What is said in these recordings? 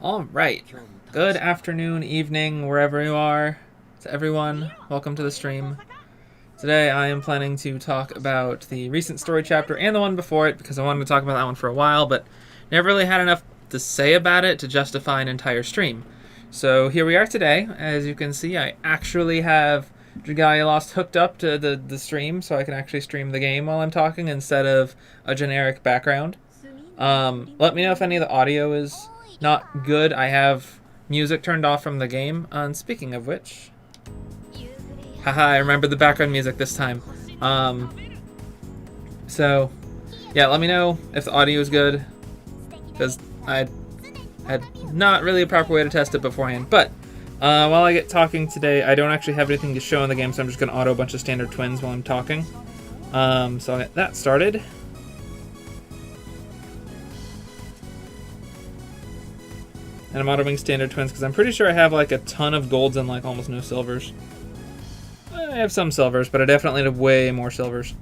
Alright, good afternoon, evening, wherever you are, to everyone. Welcome to the stream. Today I am planning to talk about the recent story chapter and the one before it, because I wanted to talk about that one for a while, but never really had enough to say about it to justify an entire stream. So here we are today. As you can see, I actually have Dragalia Lost hooked up to the stream, so I can actually stream the game while I'm talking instead of a generic background. Let me know if any of the audio is not good. I have music turned off from the game. And speaking of which, haha, I remember the background music this time. So yeah, let me know if the audio is good, because I had not really a proper way to test it beforehand. But while I get talking today, I don't actually have anything to show in the game, so I'm just going to auto a bunch of standard twins while I'm talking. So I'll get that started. And I'm autoing standard twins because I'm pretty sure I have like a ton of golds and like almost no silvers. I have some silvers, but I definitely have way more silvers.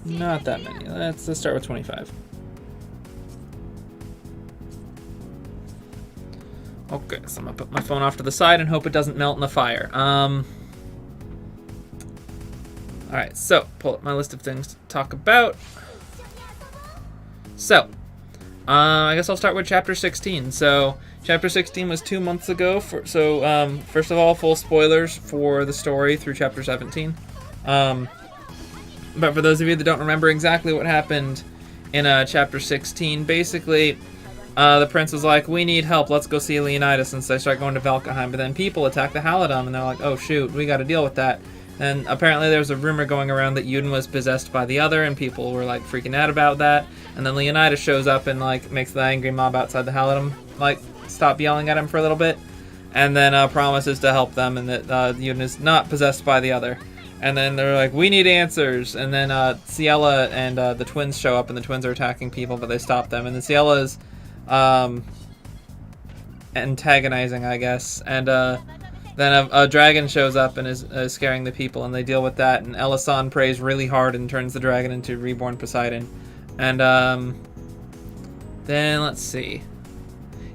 Not that many. Let's start with 25. Okay, so I'm gonna put my phone off to the side and hope it doesn't melt in the fire. Alright, so pull up my list of things to talk about. So, I guess I'll start with chapter 16. So, chapter 16 was 2 months ago. First of all, full spoilers for the story through chapter 17. But for those of you that don't remember exactly what happened in chapter 16, basically, the prince was like, we need help, let's go see Leonidas, and so they start going to Valkenheim. But then people attack the Halidom, and they're like, oh shoot, we gotta deal with that. And apparently there was a rumor going around that Yuden was possessed by the other, and people were like freaking out about that. And then Leonidas shows up and like makes the angry mob outside the Halidom like stop yelling at him for a little bit, and then promises to help them, and that Yuden is not possessed by the other. And then they're like, we need answers. And then Ciela and the twins show up, and the twins are attacking people, but they stop them. And then Ciela's antagonizing, I guess. And then a dragon shows up and is scaring the people, and they deal with that. And Elisan prays really hard and turns the dragon into Reborn Poseidon. And then let's see.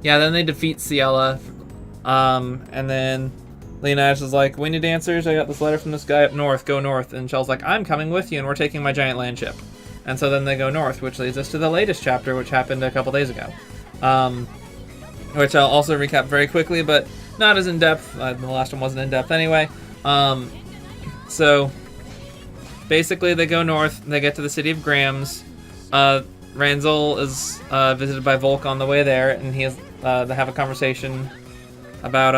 Yeah, then they defeat Ciela. And then Leonidas is like, we need answers. I got this letter from this guy up north. Go north. And Shell's like, I'm coming with you, and we're taking my giant land ship. And so then they go north, which leads us to the latest chapter, which happened a couple days ago. Which I'll also recap very quickly, but not as in-depth. The last one wasn't in-depth anyway. So basically they go north. They get to the city of Grams. Ranzel is visited by Volk on the way there, and they have a conversation about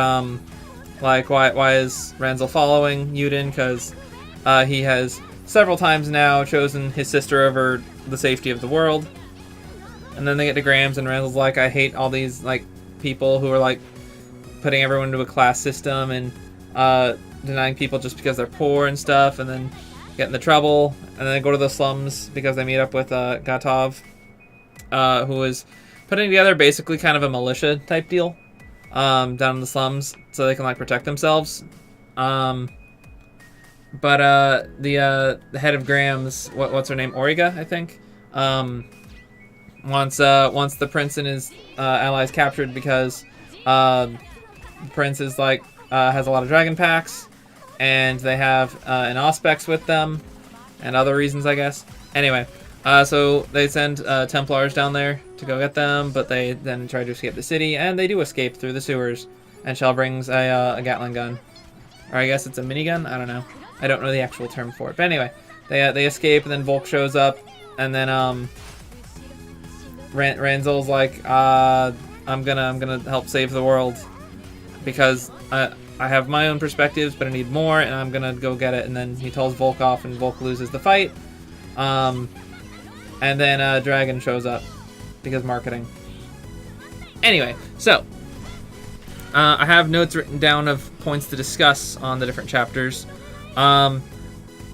like why is Ranzel following Yuden, because he has several times now chosen his sister over the safety of the world. And then they get to Grams, and Ranzel's like, I hate all these like people who are like putting everyone into a class system and denying people just because they're poor and stuff, and then get into trouble. And then they go to the slums because they meet up with Gatov, who is putting together basically kind of a militia type deal down in the slums so they can like protect themselves. But the head of Grams, what's her name, Origa, I think, wants the prince and his allies captured because the prince is like has a lot of dragon packs, and they have an Auspex with them, and other reasons, I guess. Anyway, so they send Templars down there to go get them, but they then try to escape the city, and they do escape through the sewers. And Shell brings a Gatling gun, or I guess it's a minigun. I don't know. I don't know the actual term for it. But anyway, they escape, and then Volk shows up, and then Ranzel's like, I'm gonna help save the world because I have my own perspectives, but I need more, and I'm gonna go get it. And then he tells Volk off, and Volk loses the fight. And then Dragon shows up because marketing. Anyway, so I have notes written down of points to discuss on the different chapters. I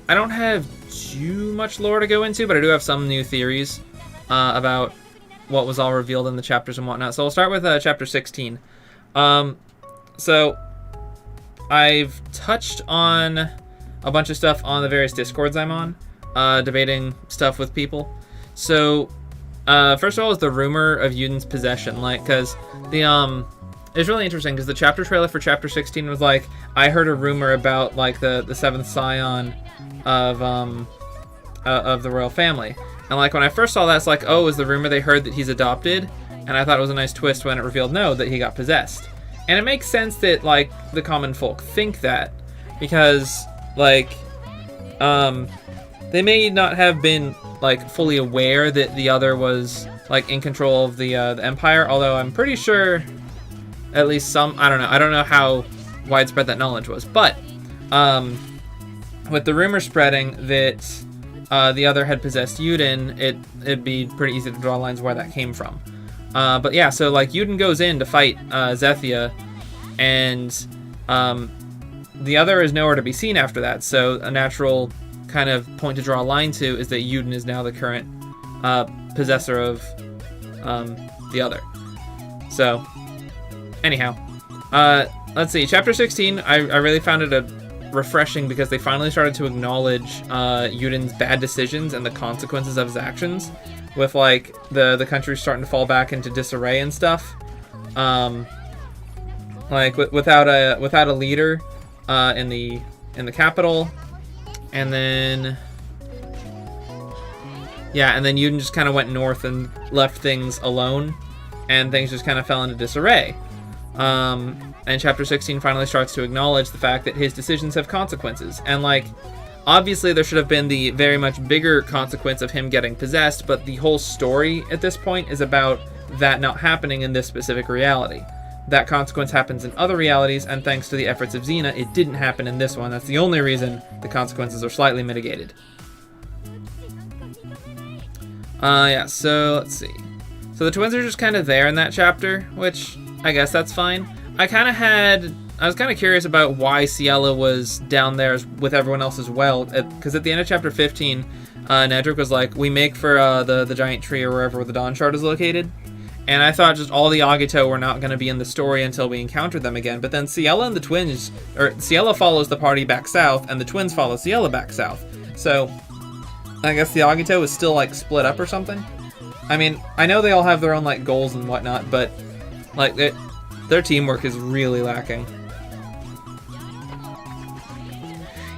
don't have too much lore to go into, but I do have some new theories about what was all revealed in the chapters and whatnot. So we'll start with chapter 16. So I've touched on a bunch of stuff on the various discords I'm on, debating stuff with people. So first of all is the rumor of Yuden's possession, like, because the it's really interesting because the chapter trailer for chapter 16 was like, I heard a rumor about like the seventh scion of the royal family, and like when I first saw that, it's like, oh, is the rumor they heard that he's adopted? And I thought it was a nice twist when it revealed no, that he got possessed. And it makes sense that like the common folk think that, because like they may not have been like fully aware that the other was like in control of the empire, although I'm pretty sure at least some, I don't know how widespread that knowledge was, but with the rumor spreading that the other had possessed Yuden, it'd be pretty easy to draw lines where that came from. But yeah, so like Yuden goes in to fight Zethia, and the other is nowhere to be seen after that, so a natural kind of point to draw a line to is that Yuden is now the current possessor of the other. So anyhow, let's see, chapter 16, I really found it refreshing because they finally started to acknowledge Yuden's bad decisions and the consequences of his actions, with like the country starting to fall back into disarray and stuff. Like without a leader in the capital, and then Yuden just kind of went north and left things alone, and things just kind of fell into disarray. And chapter 16 finally starts to acknowledge the fact that his decisions have consequences. And like, obviously there should have been the very much bigger consequence of him getting possessed, but the whole story at this point is about that not happening in this specific reality. That consequence happens in other realities, and thanks to the efforts of Xena, it didn't happen in this one. That's the only reason the consequences are slightly mitigated. Yeah, so let's see. So the twins are just kind of there in that chapter, which I guess that's fine. I was kind of curious about why Ciela was down there with everyone else as well, because at the end of chapter 15, Nedrick was like, we make for the giant tree or wherever the Dawn Shard is located. And I thought just all the Agito were not going to be in the story until we encountered them again. But then Ciela and the twins, or Ciela follows the party back south, and the twins follow Ciela back south. So I guess the Agito is still like split up or something. I mean, I know they all have their own like goals and whatnot, but like their teamwork is really lacking.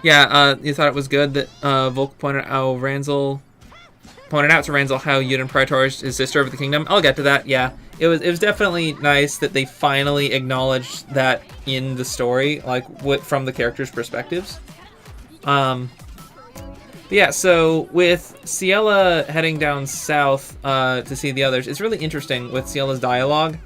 Yeah, you thought it was good that Volk pointed out to Ranzel how Yuden prioritized his sister over the kingdom. I'll get to that. Yeah, it was definitely nice that they finally acknowledged that in the story, like from the characters' perspectives. But yeah, so with Ciela heading down south to see the others, it's really interesting with Ciela's dialogue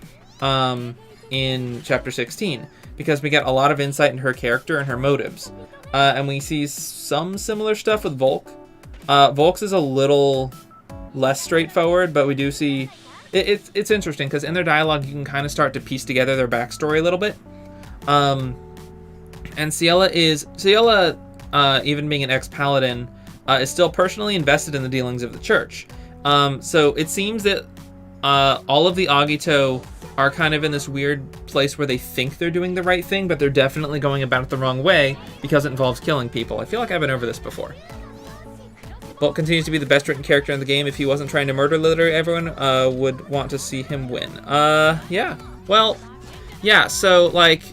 in chapter 16, because we get a lot of insight into her character and her motives. And we see some similar stuff with Volk. Volk's is a little less straightforward, but we do see it's interesting because in their dialogue you can kind of start to piece together their backstory a little bit. And Ciela, even being an ex-paladin, is still personally invested in the dealings of the church. So it seems that all of the Agito are kind of in this weird place where they think they're doing the right thing, but they're definitely going about it the wrong way because it involves killing people. I feel like I've been over this before. Volk continues to be the best written character in the game. If he wasn't trying to murder literally everyone, would want to see him win. Yeah. Well, yeah, so, like,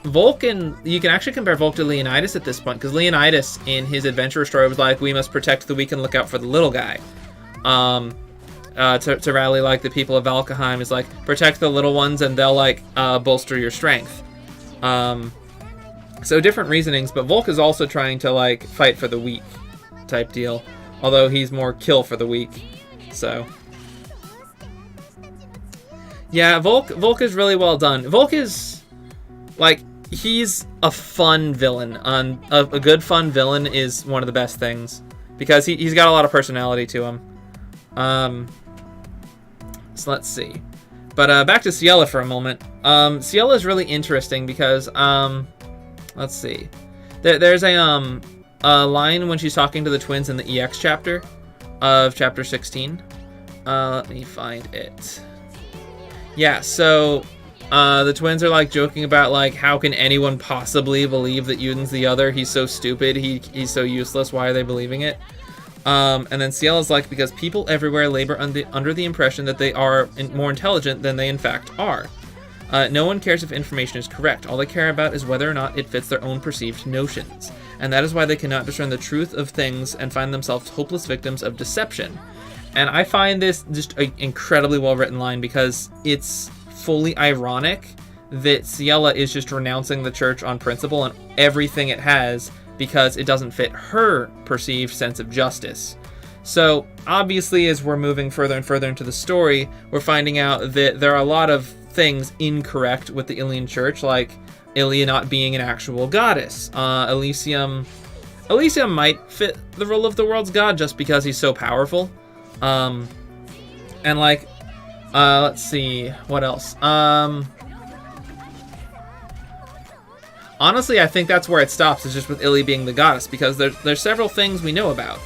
Volk you can actually compare Volk to Leonidas at this point, because Leonidas, in his adventurer story, was like, we must protect the weak and look out for the little guy. To rally, like, the people of Valkaheim is like, protect the little ones and they'll, like, bolster your strength. So different reasonings, but Volk is also trying to, like, fight for the weak type deal, although he's more kill for the weak. So yeah, Volk is really well done. Volk is, like, he's a fun villain. A good fun villain is one of the best things, because he's got a lot of personality to him. So let's see. But back to Ciela for a moment. Ciela is really interesting because let's see. There's a line when she's talking to the twins in the EX chapter of chapter 16, Let me find it. Yeah, so the twins are like joking about like how can anyone possibly believe that Yuden's the other? He's so stupid. He's so useless. Why are they believing it? And then Ciella's like, because people everywhere labor under the impression that they are more intelligent than they in fact are. No one cares if information is correct. All they care about is whether or not it fits their own perceived notions. And that is why they cannot discern the truth of things and find themselves hopeless victims of deception. And I find this just an incredibly well-written line because it's fully ironic that Ciela is just renouncing the church on principle and everything it has because it doesn't fit her perceived sense of justice. So obviously, as we're moving further and further into the story, we're finding out that there are a lot of things incorrect with the Ilian church, like Ilia not being an actual goddess. Elysium might fit the role of the world's god just because he's so powerful. And like, let's see, what else? Honestly, I think that's where it stops, is just with Ilia being the goddess, because there's several things we know about.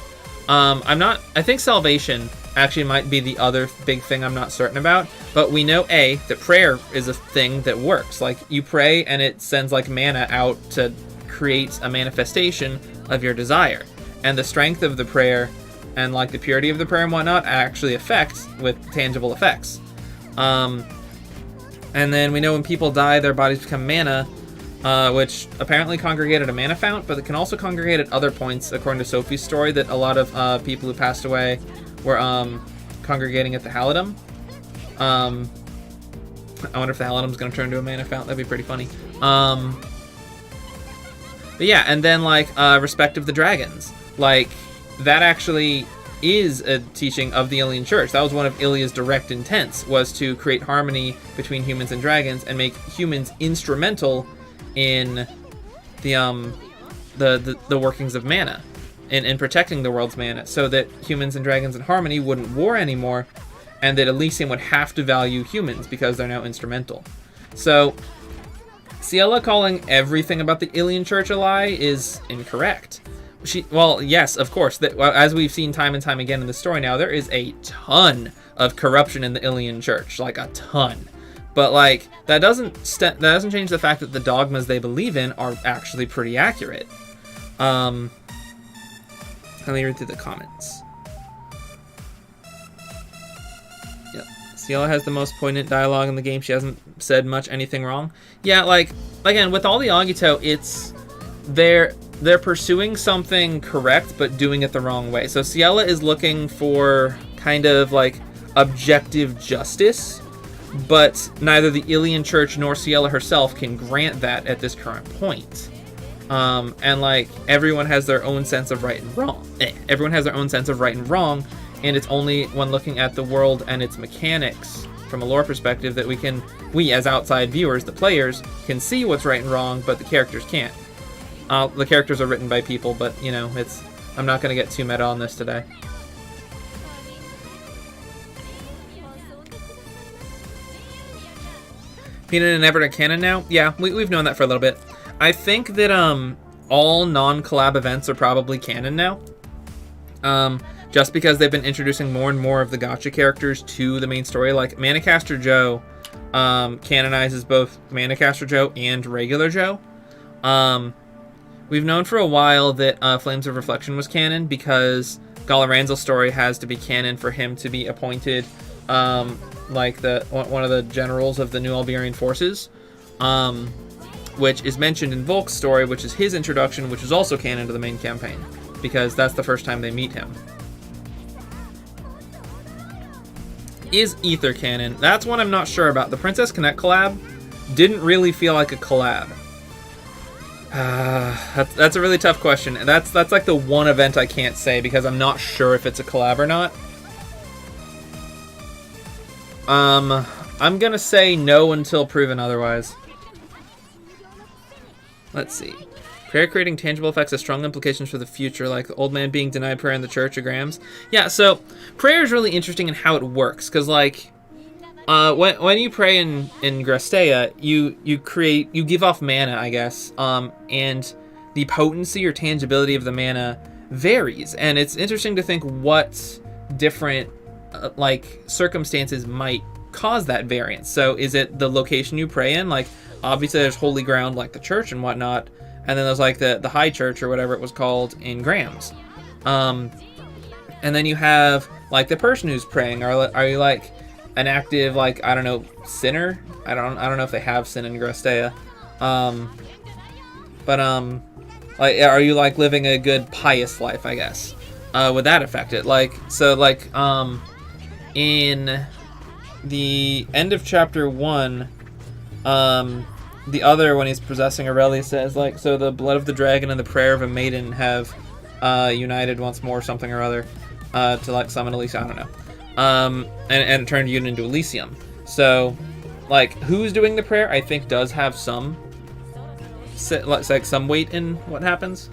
I think salvation actually might be the other big thing I'm not certain about, but we know that prayer is a thing that works. Like, you pray and it sends like mana out to create a manifestation of your desire, and the strength of the prayer and like the purity of the prayer and whatnot actually affects with tangible effects. And then we know when people die, their bodies become mana, which apparently congregate at a mana fount, but it can also congregate at other points, according to Sophie's story, that a lot of people who passed away were congregating at the Halidom. I wonder if the Halidom is going to turn into a mana fount. That'd be pretty funny. But yeah, and then like respect of the dragons. Like, that actually is a teaching of the Ilian Church. That was one of Ilia's direct intents, was to create harmony between humans and dragons and make humans instrumental in the workings of mana, in protecting the world's mana, so that humans and dragons in harmony wouldn't war anymore, and that Elysium would have to value humans because they're now instrumental. So Ciela calling everything about the Ilian Church a lie is incorrect. Well, yes, of course. As we've seen time and time again in the story now, there is a ton of corruption in the Ilian Church, like a ton. But like that doesn't change the fact that the dogmas they believe in are actually pretty accurate. Let me read through the comments. Yep, Ciela has the most poignant dialogue in the game. She hasn't said much anything wrong. Yeah, like again with all the Agito, it's they're pursuing something correct but doing it the wrong way. So Ciela is looking for kind of like objective justice, but neither the Ilian Church nor Ciela herself can grant that at this current point. And like everyone has their own sense of right and wrong. Everyone has their own sense of right and wrong, and it's only when looking at the world and its mechanics from a lore perspective that we as outside viewers, the players, can see what's right and wrong, but the characters can't. The characters are written by people, but you know, I'm not going to get too meta on this today. Peanut and Everett are canon now? Yeah, we've known that for a little bit. I think that all non-collab events are probably canon now. Just because they've been introducing more and more of the gacha characters to the main story. Like Manicaster Joe canonizes both Manicaster Joe and regular Joe. We've known for a while that Flames of Reflection was canon because Galaranzel's story has to be canon for him to be appointed like one of the generals of the New Alberian forces, which is mentioned in Volk's story, which is his introduction, which is also canon to the main campaign, because that's the first time they meet him. Is Ether canon? That's one I'm not sure about. The Princess Connect collab didn't really feel like a collab. That's a really tough question. That's like the one event I can't say because I'm not sure if it's a collab or not. I'm gonna say no until proven otherwise. Let's see. Prayer creating tangible effects has strong implications for the future, like the old man being denied prayer in the church of Grams. Yeah, so prayer is really interesting in how it works, because like when you pray in Grestea, you give off mana, I guess, and the potency or tangibility of the mana varies, and it's interesting to think what different like circumstances might cause that variance. So is it the location you pray in? Like obviously there's holy ground like the church and whatnot, and then there's like the high church or whatever it was called in Graham's. And then you have like the person who's praying. Are you like an active, like, I don't know, sinner? I don't know if they have sin in Grestea. Like, are you like living a good pious life, I guess? Would that affect it? Like, so like, in the end of chapter 1, the other, when he's possessing Aurelia, says like, so the blood of the dragon and the prayer of a maiden have united once more, something or other, to like summon Elysium. I don't know. And turned you into Elysium. So, like, who's doing the prayer? I think does have some, like some weight in what happens.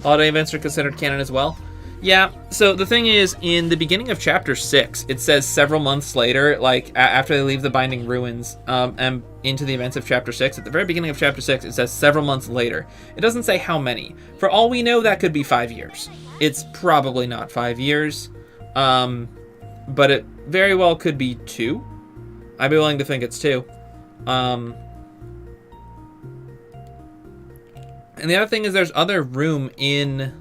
Holiday events are considered canon as well. Yeah, so the thing is, in the beginning of chapter 6, it says several months later, like, after they leave the Binding Ruins, and into the events of chapter 6, at the very beginning of chapter 6, it says several months later. It doesn't say how many. For all we know, that could be 5 years. It's probably not 5 years, but it very well could be 2. I'd be willing to think it's 2. And the other thing is there's other room in...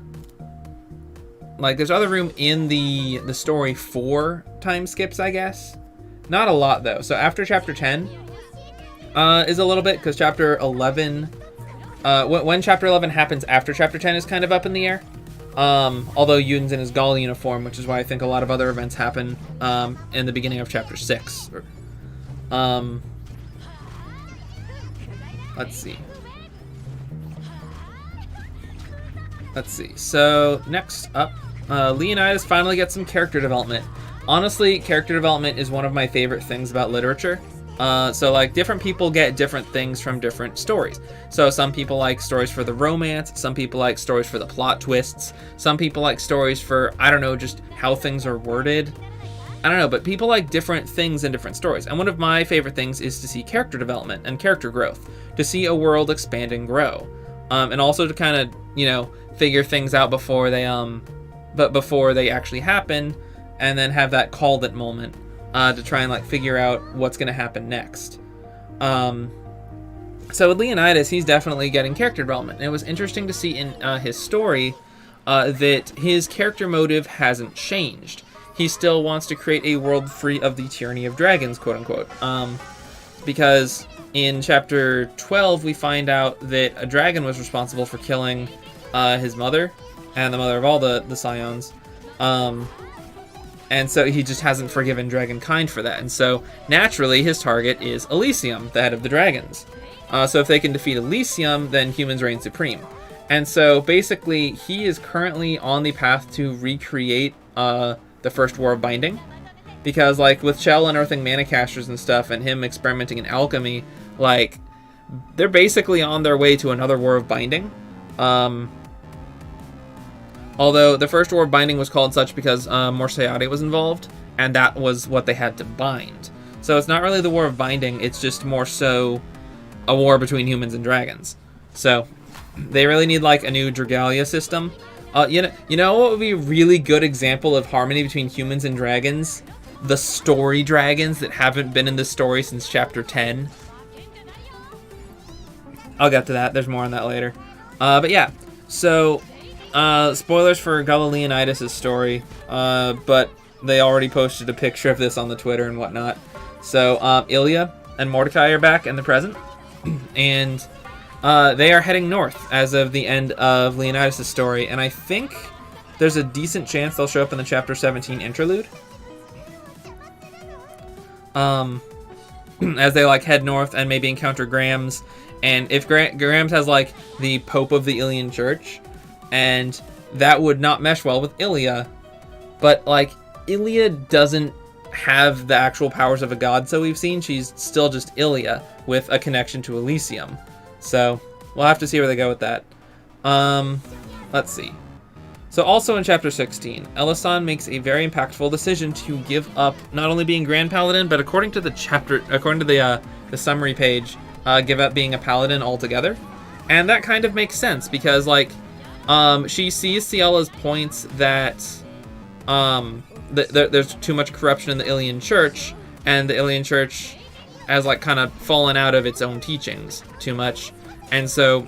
Like, there's other room in the story for time skips, I guess. Not a lot, though. So after chapter 10 is a little bit, because chapter 11... when chapter 11 happens after chapter 10 is kind of up in the air. Although Yun's in his Gaul uniform, which is why I think a lot of other events happen in the beginning of chapter 6. Let's see. So, next up, Leonidas finally gets some character development. Honestly, character development is one of my favorite things about literature. So, like, different people get different things from different stories. So, some people like stories for the romance, some people like stories for the plot twists, some people like stories for, I don't know, just how things are worded. I don't know, but people like different things in different stories. And one of my favorite things is to see character development and character growth, to see a world expand and grow. And also to kind of, you know, figure things out before they actually happen, and then have that called it moment to try and like figure out what's going to happen next. So with Leonidas, he's definitely getting character development. And it was interesting to see in his story that his character motive hasn't changed. He still wants to create a world free of the tyranny of dragons, quote unquote. Because in chapter 12, we find out that a dragon was responsible for killing his mother and the mother of all the scions. And so he just hasn't forgiven dragonkind for that. And so naturally his target is Elysium, the head of the dragons. So if they can defeat Elysium, then humans reign supreme. And so basically he is currently on the path to recreate the first War of Binding. Because like with Chell unearthing mana casters and stuff and him experimenting in alchemy, like they're basically on their way to another War of Binding. Although the first War of Binding was called such because Morseade was involved, and that was what they had to bind. So it's not really the War of Binding, it's just more so a war between humans and dragons. So they really need like a new Dragalia system. You know what would be a really good example of harmony between humans and dragons? The story dragons that haven't been in the story since chapter 10. I'll get to that, there's more on that later. But yeah, so spoilers for Gullah Leonidas' story, but they already posted a picture of this on the Twitter and whatnot. So Ilya and Mordecai are back in the present, and they are heading north as of the end of Leonidas' story, and I think there's a decent chance they'll show up in the chapter 17 interlude. As they like head north and maybe encounter Graham's, and if Graham's has like the Pope of the Ilian Church, and that would not mesh well with Ilya, but like Ilya doesn't have the actual powers of a god, so we've seen she's still just Ilya with a connection to Elysium. So we'll have to see where they go with that. Let's see. So also in chapter 16, Elisan makes a very impactful decision to give up not only being Grand Paladin, but according to the summary page, give up being a Paladin altogether. And that kind of makes sense because like she sees Ciella's points that there's too much corruption in the Ilian Church, and the Ilian Church has like kind of fallen out of its own teachings too much, and so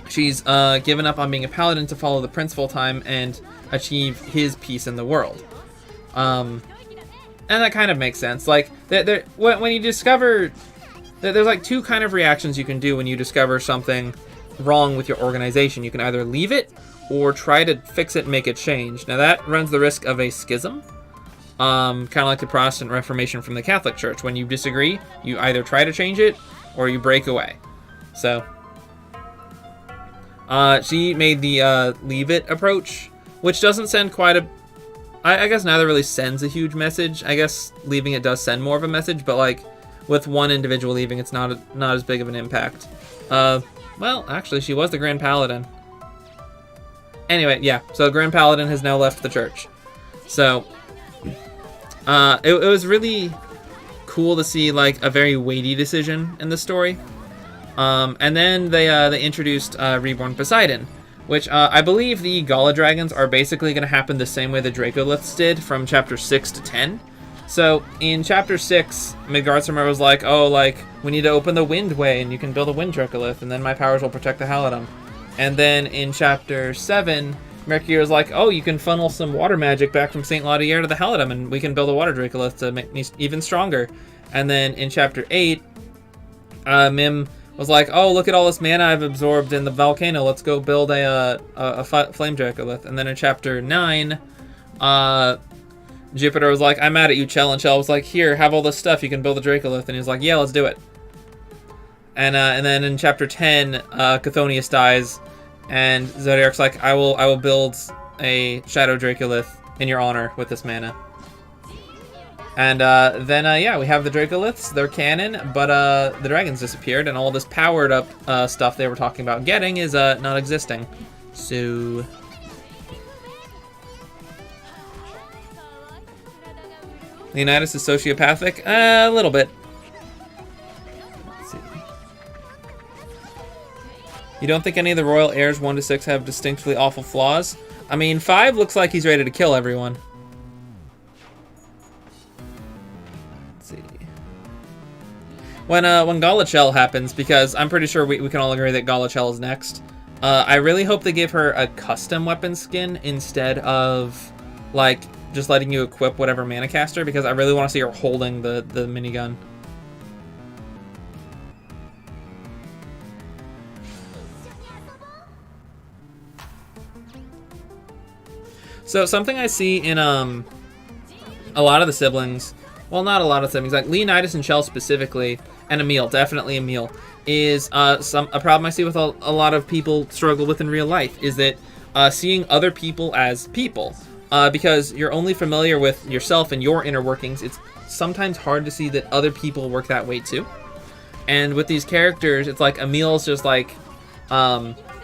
she's given up on being a paladin to follow the prince full time and achieve his peace in the world. And that kind of makes sense. Like when you discover there's like two kind of reactions you can do when you discover something wrong with your organization. You can either leave it or try to fix it and make it change. Now that runs the risk of a schism, kind of like the Protestant Reformation from the Catholic Church. When you disagree, you either try to change it or you break away. So she made the leave it approach, which doesn't send quite a... I guess neither really sends a huge message. I guess leaving it does send more of a message, but like with one individual leaving, it's not as big of an impact. Well, actually, she was the Grand Paladin. Anyway, yeah, so Grand Paladin has now left the church. So, it was really cool to see, like, a very weighty decision in the story. And then they introduced Reborn Poseidon, which I believe the Gala Dragons are basically going to happen the same way the Dracoliths did from Chapter 6 to 10. So, in Chapter 6, Midgardsormr was like, oh, like, we need to open the Wind Way, and you can build a Wind Dracolith, and then my powers will protect the Halidom. And then in Chapter 7, Mercury was like, oh, you can funnel some water magic back from St. Laudierre to the Halidom, and we can build a Water Dracolith to make me even stronger. And then in Chapter 8, Mim was like, oh, look at all this mana I've absorbed in the volcano, let's go build a Flame Dracolith. And then in Chapter 9, Jupiter was like, I'm mad at you, Chell, and Chell was like, here, have all this stuff, you can build a Dracolith, and he was like, yeah, let's do it. And then in Chapter 10, Chthonius dies, and Zodiark's like, I will build a Shadow Dracolith in your honor with this mana. And then yeah, we have the Dracoliths, they're canon, but the dragons disappeared, and all this powered up stuff they were talking about getting is not existing. So... Leonidas is sociopathic? A little bit. Let's see. You don't think any of the royal heirs 1 to 6 have distinctly awful flaws? I mean, 5 looks like he's ready to kill everyone. Let's see. When Galachel happens, because I'm pretty sure we can all agree that Galachel is next, I really hope they give her a custom weapon skin instead of, like, just letting you equip whatever mana caster, because I really want to see her holding the minigun. So something I see in a lot of the siblings, well, not a lot of siblings, like Leonidas and Chell specifically, and Emil, definitely Emil, is a problem I see with a lot of people struggle with in real life, is that seeing other people as people. Because you're only familiar with yourself and your inner workings, it's sometimes hard to see that other people work that way too. And with these characters, it's like Emil's just like,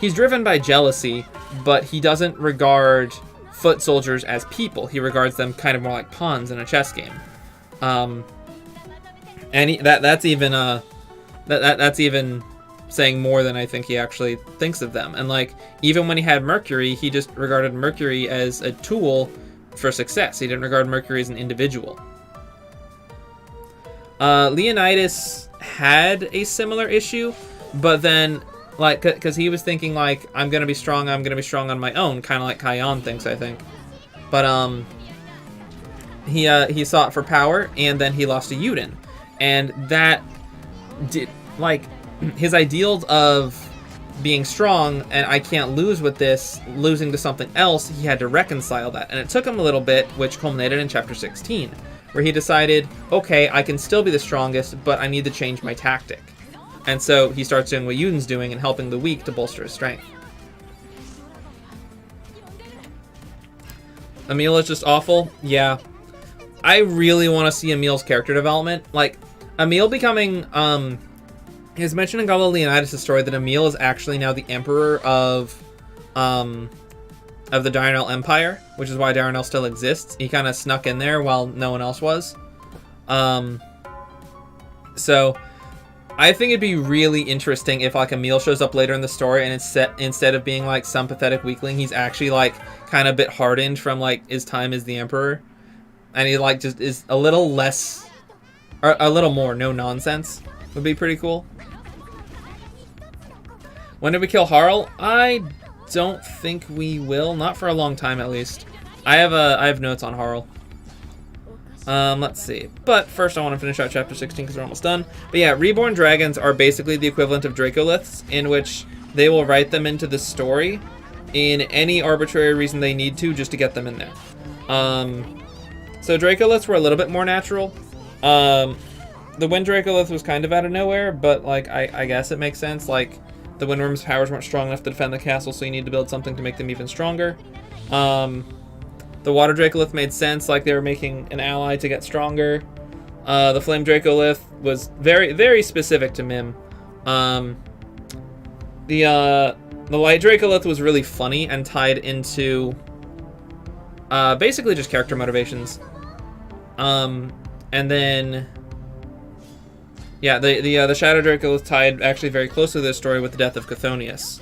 he's driven by jealousy, but he doesn't regard foot soldiers as people. He regards them kind of more like pawns in a chess game. And that's even saying more than I think he actually thinks of them. And like, even when he had Mercury, he just regarded Mercury as a tool for success. He didn't regard Mercury as an individual. Leonidas had a similar issue, but then, like, because he was thinking like, I'm gonna be strong on my own, kind of like Kion thinks, I think. But he sought for power, and then he lost to Yuden, and that did, like, his ideals of being strong and I can't lose with this, losing to something else, he had to reconcile that. And it took him a little bit, which culminated in Chapter 16, where he decided, okay, I can still be the strongest, but I need to change my tactic. And so he starts doing what Yuden's doing and helping the weak to bolster his strength. Emil is just awful? Yeah. I really want to see Emil's character development. Like, Emil becoming, it was mentioned in Gala Leonidas' story that Emil is actually now the emperor of the Darnell Empire, which is why Darnell still exists. He kind of snuck in there while no one else was. So I think it'd be really interesting if like Emil shows up later in the story and instead of being like some pathetic weakling, he's actually like kind of a bit hardened from like his time as the emperor. and he like just is a little less, or a little more no nonsense would be pretty cool. When did we kill Harl? I don't think we will, not for a long time at least. I have notes on Harl. Let's see. But first I want to finish out chapter 16 because we're almost done. But yeah, Reborn dragons are basically the equivalent of Dracoliths, in which they will write them into the story in any arbitrary reason they need to, just to get them in there. So Dracoliths were a little bit more natural. The Wind Dracolith was kind of out of nowhere, but like I guess it makes sense. Like the Windworm's powers weren't strong enough to defend the castle, so you need to build something to make them even stronger. The Water Dracolith made sense, like they were making an ally to get stronger. The Flame Dracolith was very, very specific to Mim. The Light Dracolith was really funny and tied into basically just character motivations. And then yeah, the Shadow Dracolith tied actually very closely to this story with the death of Chthonius,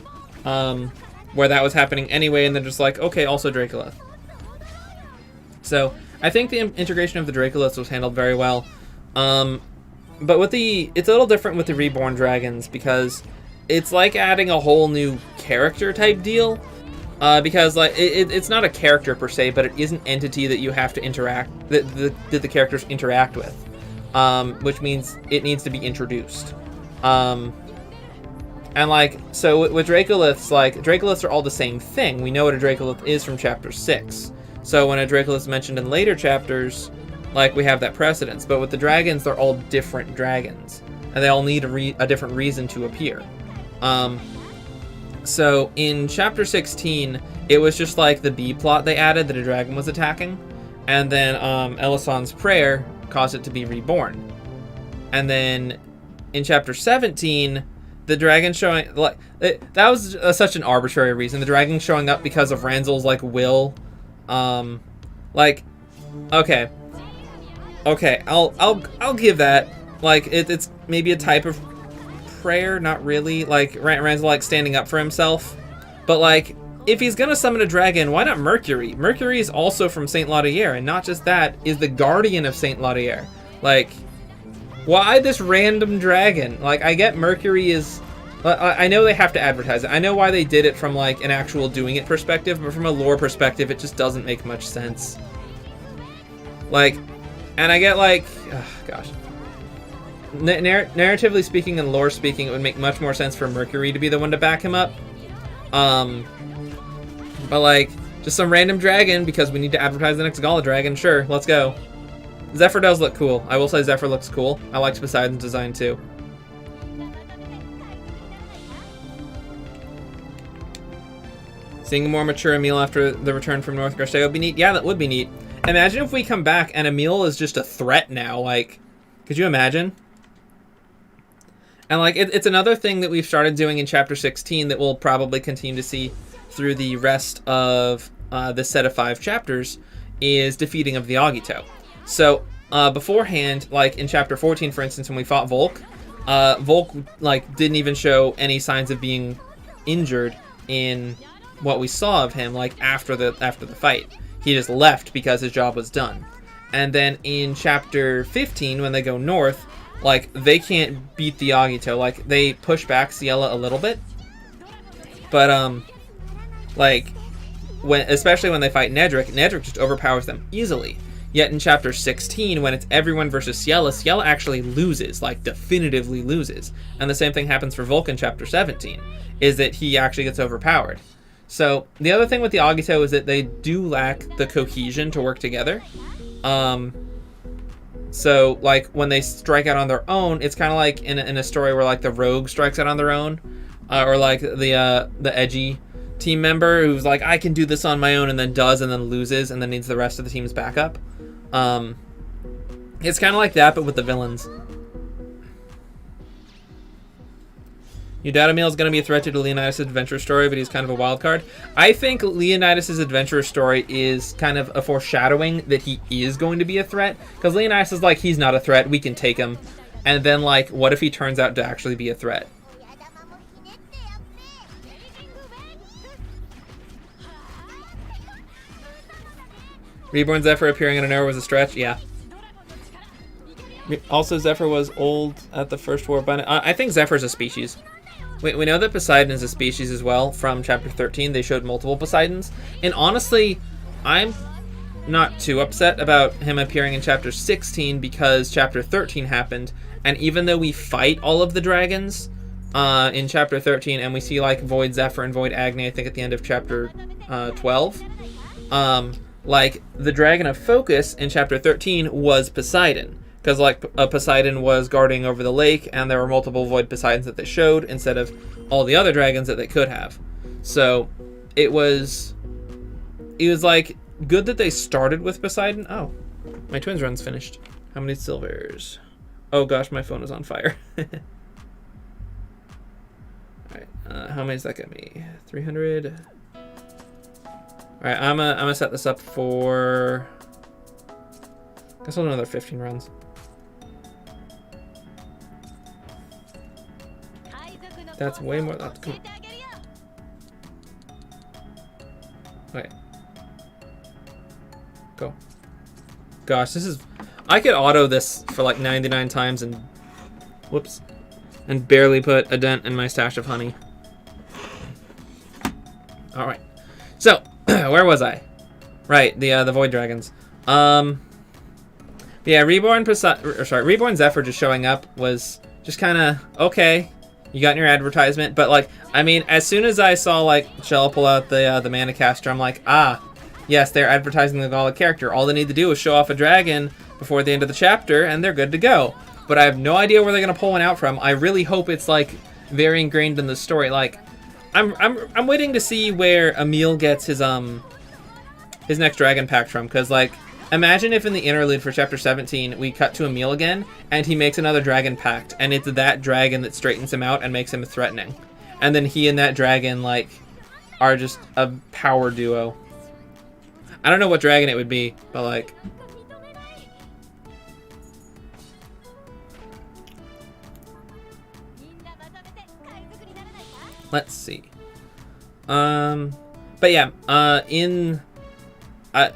where that was happening anyway, and then just like, okay, also Dracolith. So I think the integration of the Dracoliths was handled very well. But it's a little different with the Reborn dragons because it's like adding a whole new character type deal. Because like it's not a character per se, but it is an entity that you have to interact, that the characters interact with, which means it needs to be introduced. And like, so with Dracoliths, like Dracoliths are all the same thing. We know what a Dracolith is from chapter 6. So when a Dracolith is mentioned in later chapters, like we have that precedence. But with the dragons, they're all different dragons, and they all need a different reason to appear. So in chapter 16, it was just like the B plot they added that a dragon was attacking, and then Elisand's prayer caused it to be reborn. And then in chapter 17, the dragon showing like that was such an arbitrary reason. The dragon showing up because of Ranzel's like will. Like, okay, I'll give that. Like, it's maybe a type of prayer, not really. Like, Ranzel like standing up for himself. But like, if he's gonna summon a dragon, why not Mercury? Mercury is also from Saint Laudierre, and not just that, is the guardian of Saint Laudierre. Like, why this random dragon? Like, I get Mercury is... I know they have to advertise it. I know why they did it from like an actual doing it perspective, but from a lore perspective, it just doesn't make much sense. Like, and I get like, oh, gosh. Narratively speaking and lore speaking, it would make much more sense for Mercury to be the one to back him up. But like, just some random dragon because we need to advertise the next Gala dragon. Sure, let's go. Zephyr does look cool. I will say Zephyr looks cool. I liked Poseidon's design too. Seeing a more mature Emil after the return from North Gresham would be neat. Yeah, that would be neat. Imagine if we come back and Emil is just a threat now. Like, could you imagine? And like, it's another thing that we've started doing in chapter 16 that we'll probably continue to see through the rest of this set of 5 chapters is defeating of the Agito. So beforehand, like in chapter 14, for instance, when we fought Volk, Volk like didn't even show any signs of being injured in what we saw of him, like after the fight. He just left because his job was done. And then in chapter 15, when they go north, like they can't beat the Agito. Like they push back Ciela a little bit, but like especially when they fight Nedrick just overpowers them easily. Yet in chapter 16, when it's everyone versus Ciela actually loses, like definitively loses. And the same thing happens for Volk in chapter 17, is that he actually gets overpowered. So the other thing with the Agito is that they do lack the cohesion to work together. So like when they strike out on their own, it's kind of like in a story where like the rogue strikes out on their own, or like the edgy team member who's like, I can do this on my own, and then does and then loses and then needs the rest of the team's backup. It's kind of like that, but with the villains. You doubt Emil is going to be a threat to Leonidas' adventure story, but he's kind of a wild card. I think Leonidas' adventure story is kind of a foreshadowing that he is going to be a threat, because Leonidas is like, he's not a threat, we can take him. And then like, what if he turns out to actually be a threat? Reborn Zephyr appearing out of nowhere was a stretch. Yeah. Also, Zephyr was old at the first war, but I think Zephyr's a species. We know that Poseidon is a species as well from chapter 13. They showed multiple Poseidons. And honestly, I'm not too upset about him appearing in chapter 16 because chapter 13 happened. And even though we fight all of the dragons in chapter 13, and we see like Void Zephyr and Void Agni, I think at the end of chapter 12, like the dragon of focus in chapter 13 was Poseidon. Because like Poseidon was guarding over the lake, and there were multiple Void Poseidons that they showed instead of all the other dragons that they could have. So it was like good that they started with Poseidon. Oh, my twins run's finished. How many silvers? Oh gosh, my phone is on fire. All right, how many does that get me? 300. All right, I'm gonna set this up for. I guess I'll do another 15 runs. That's way more. Come on. Okay. Go. Gosh, this is. I could auto this for like 99 times and. Whoops. And barely put a dent in my stash of honey. Alright. So, where was I? Right, the Void Dragons. Yeah, Reborn Zephyr just showing up was just kind of okay. You got in your advertisement, but like, I mean, as soon as I saw like Shell pull out the mana caster, I'm like, ah, yes, they're advertising the Gala character. All they need to do is show off a dragon before the end of the chapter, and they're good to go. But I have no idea where they're gonna pull one out from. I really hope it's like very ingrained in the story. Like, I'm waiting to see where Emil gets his next dragon pact from, because like. Imagine if in the interlude for chapter 17 we cut to Emil again and he makes another dragon pact and it's that dragon that straightens him out and makes him threatening. And then he and that dragon like are just a power duo. I don't know what dragon it would be, but like let's see. But yeah,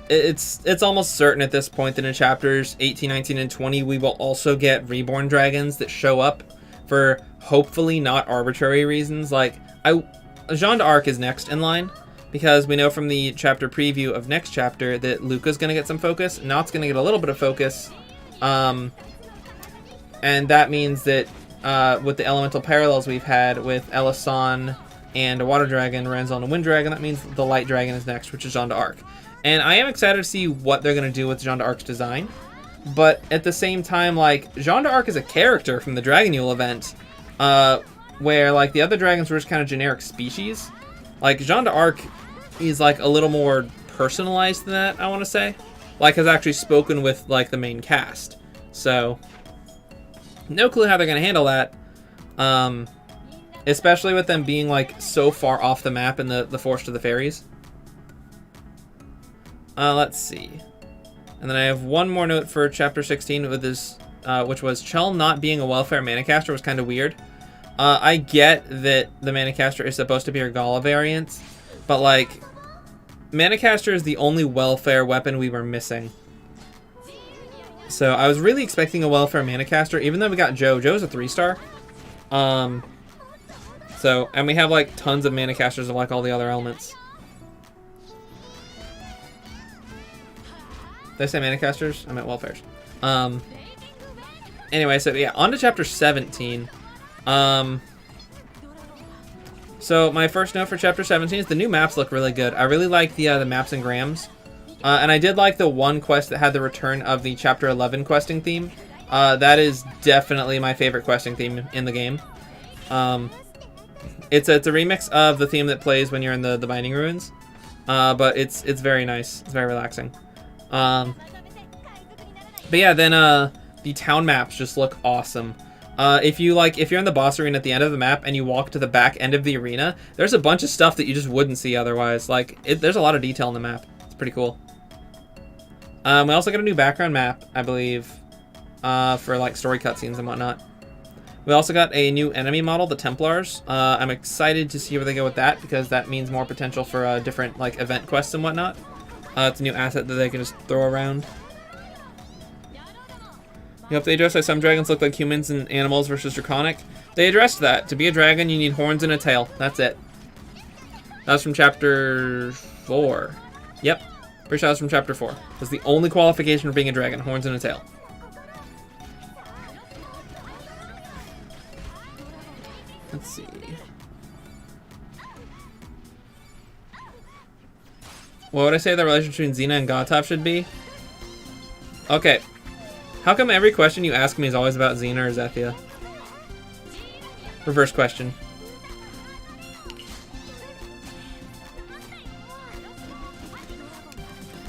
it's almost certain at this point that in chapters 18, 19, and 20 we will also get reborn dragons that show up for hopefully not arbitrary reasons. Like Jeanne d'Arc is next in line because we know from the chapter preview of next chapter that Luca's gonna get some focus, Naught's gonna get a little bit of focus, and that means that with the elemental parallels we've had with Elisan and a water dragon, Ranzal and a wind dragon, that means the light dragon is next, which is Jeanne d'Arc. And I am excited to see what they're going to do with Jeanne d'Arc's design. But at the same time, like, Jeanne d'Arc is a character from the Dragon Yule event, where, like, the other dragons were just kind of generic species. Like, Jeanne d'Arc is, like, a little more personalized than that, I want to say. Like, has actually spoken with, like, the main cast. So, no clue how they're going to handle that. Especially with them being, like, so far off the map in the Forest of the Fairies. Let's see. And then I have one more note for chapter 16 with this, which was Chell not being a welfare mana caster was kind of weird. I get that the mana caster is supposed to be a Gala variant, but like, mana caster is the only welfare weapon we were missing. So I was really expecting a welfare mana caster, even though we got Joe. Joe's a 3-star. So, and we have like tons of mana casters of like all the other elements. Did I say mana casters? I meant welfares. Anyway, so yeah, on to chapter 17. So my first note for chapter 17 is the new maps look really good. I really like the maps and grams. And I did like the one quest that had the return of the chapter 11 questing theme. That is definitely my favorite questing theme in the game. It's a remix of the theme that plays when you're in the Binding Ruins. But it's very nice. It's very relaxing. But yeah, then the town maps just look awesome. If you're in the boss arena at the end of the map and you walk to the back end of the arena, there's a bunch of stuff that you just wouldn't see otherwise. Like, there's a lot of detail in the map. It's pretty cool. We also got a new background map, I believe, for like story cutscenes and whatnot. We also got a new enemy model, the Templars. I'm excited to see where they go with that because that means more potential for different like event quests and whatnot. It's a new asset that they can just throw around. You hope they address why some dragons look like humans and animals versus draconic. They addressed that. To be a dragon, you need horns and a tail. That's it. That was from chapter 4. Yep. Pretty sure that was from chapter 4. That's the only qualification for being a dragon. Horns and a tail. Let's see. What would I say the relationship between Xena and Gottov should be? Okay. How come every question you ask me is always about Xena or Zethia? Reverse question.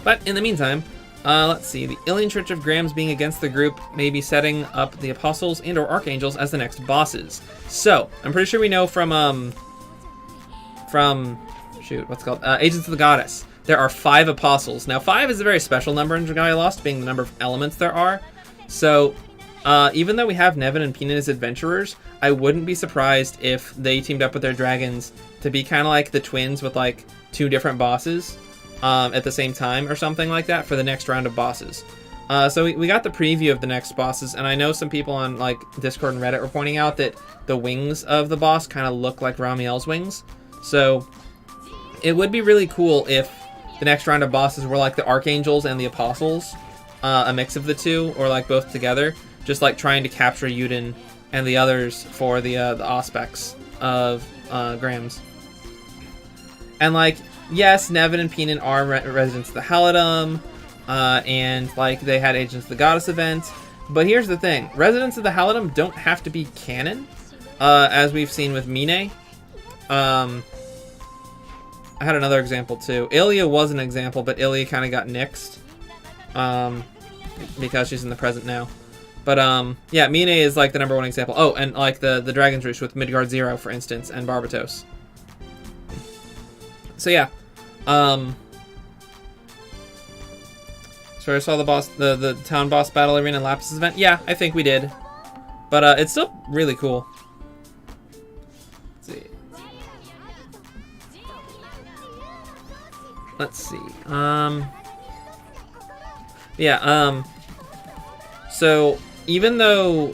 But in the meantime, let's see. The Alien Church of Grams being against the group may be setting up the Apostles and or Archangels as the next bosses. So, I'm pretty sure we know from shoot, what's it called? Agents of the Goddess. There are 5 Apostles. Now, 5 is a very special number in Dragalia Lost, being the number of elements there are. So, even though we have Nevin and Pina as adventurers, I wouldn't be surprised if they teamed up with their dragons to be kind of like the twins with like 2 different bosses at the same time or something like that for the next round of bosses. So we got the preview of the next bosses, and I know some people on like Discord and Reddit were pointing out that the wings of the boss kind of look like Ramiel's wings. So it would be really cool if the next round of bosses were like the Archangels and the Apostles, a mix of the two, or like both together, just like trying to capture Yuden and the others for the aspects of Grams. And like, yes, Nevin and Peenan are residents of the Halidom, and like they had Agents of the Goddess event. But here's the thing: residents of the Halidom don't have to be canon, as we've seen with Mine. I had another example too. Ilya was an example, but Ilya kind of got nixed because she's in the present now. But yeah, Mine is like the #1 example. Oh, and like the Dragon's Roost with Midgard Zero, for instance, and Barbatos. So yeah, so I saw the town boss battle arena and Lapis event. Yeah, I think we did, but it's still really cool. Let's see. Yeah. So even though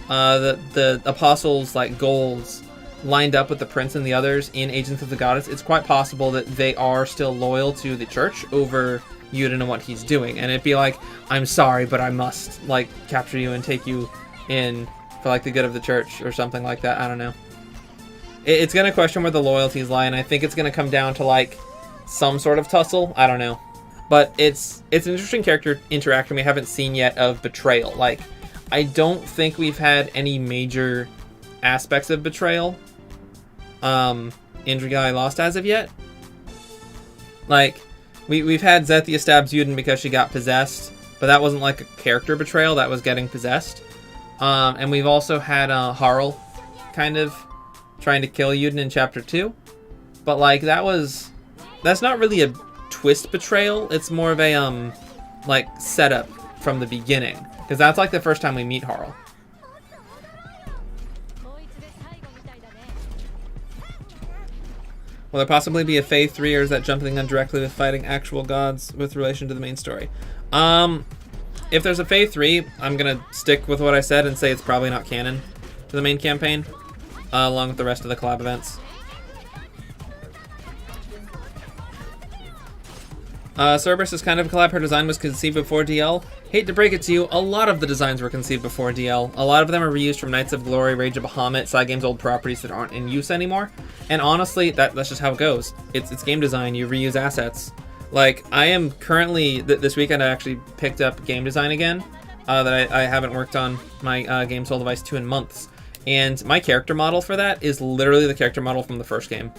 the apostles' like goals lined up with the prince and the others in Agents of the Goddess, it's quite possible that they are still loyal to the church over Yuden and what he's doing. And it'd be like, I'm sorry, but I must like capture you and take you in for like the good of the church or something like that. I don't know. It's gonna question where the loyalties lie, and I think it's gonna come down to like some sort of tussle. I don't know. But it's an interesting character interaction we haven't seen yet of betrayal. Like, I don't think we've had any major aspects of betrayal in Dragalia Lost as of yet. Like, we've had Zethia stabs Yuden because she got possessed, but that wasn't like a character betrayal, that was getting possessed. And we've also had Harl kind of trying to kill Yuden in chapter 2. But like, that's not really a twist betrayal, it's more of a like setup from the beginning, because that's like the first time we meet Harl. Will there possibly be a Fae 3, or is that jumping on directly with fighting actual gods with relation to the main story? If there's a Fae 3, I'm gonna stick with what I said and say it's probably not canon to the main campaign, along with the rest of the collab events. Cerberus is kind of a collab. Her design was conceived before DL. Hate to break it to you, a lot of the designs were conceived before DL. A lot of them are reused from Knights of Glory, Rage of Bahamut, Cygame's old properties that aren't in use anymore. And honestly, that's just how it goes. It's game design, you reuse assets. Like, I am currently, this weekend I actually picked up game design again, that I haven't worked on my Game Soul Device 2 in months. And my character model for that is literally the character model from the first game.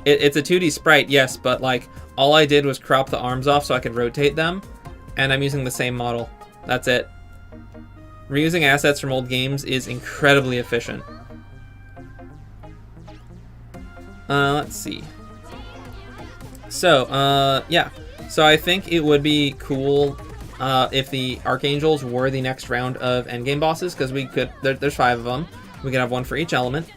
It's a 2D sprite, yes, but like, all I did was crop the arms off so I could rotate them, and I'm using the same model. That's it. Reusing assets from old games is incredibly efficient. Let's see. So, yeah. So I think it would be cool if the Archangels were the next round of endgame bosses, because we could, there's 5 of them. We could have one for each element.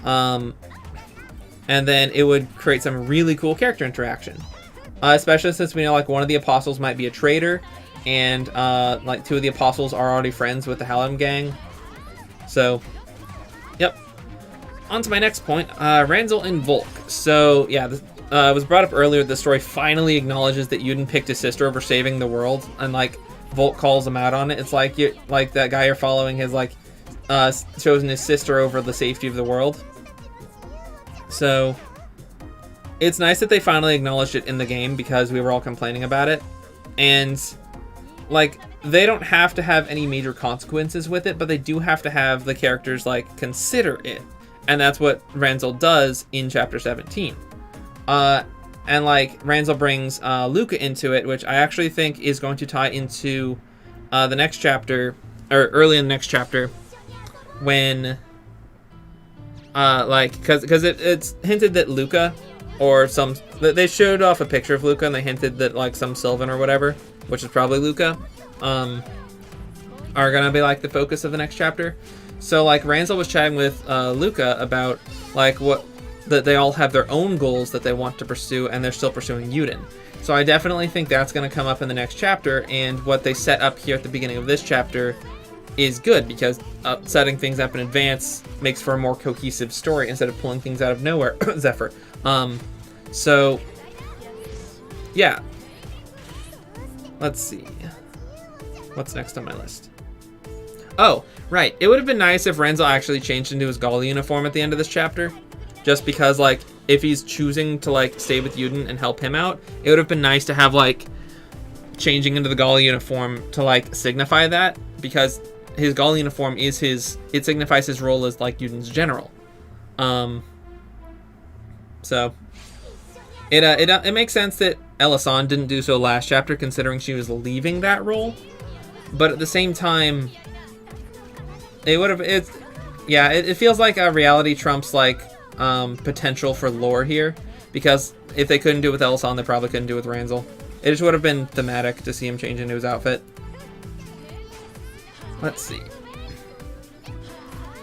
And then it would create some really cool character interaction. especially since we know like one of the apostles might be a traitor, and like 2 of the apostles are already friends with the Hallam gang. So, yep. On to my next point, Ranzel and Volk. So yeah, it was brought up earlier. The story finally acknowledges that Yuden picked his sister over saving the world, and like Volk calls him out on it. It's like like that guy you're following has like chosen his sister over the safety of the world. So it's nice that they finally acknowledged it in the game, because we were all complaining about it. And like, they don't have to have any major consequences with it, but they do have to have the characters like consider it. And that's what Ranzel does in chapter 17. And like Ranzel brings Luca into it, which I actually think is going to tie into the next chapter, or early in the next chapter, when like, because it's hinted that Luca, or they showed off a picture of Luca, and they hinted that like some Sylvan or whatever, which is probably Luca, are gonna be like the focus of the next chapter. So like Ranzel was chatting with Luca about like that they all have their own goals that they want to pursue, and they're still pursuing Yuden. So I definitely think that's going to come up in the next chapter, and what they set up here at the beginning of this chapter is good, because setting things up in advance makes for a more cohesive story instead of pulling things out of nowhere. Zephyr. So yeah, let's see what's next on my list. Oh, right, it would have been nice if Ranzel actually changed into his Gaul uniform at the end of this chapter, just because like if he's choosing to like stay with Yuden and help him out, it would have been nice to have like changing into the Gaul uniform to like signify that, because his Gaul uniform is it signifies his role as like Yuden's general. So it makes sense that Elasan didn't do so last chapter, considering she was leaving that role. But at the same time, it feels like a reality trumps like potential for lore here, because if they couldn't do it with Elasan, they probably couldn't do it with Ranzel. It just would have been thematic to see him change into his outfit. Let's see.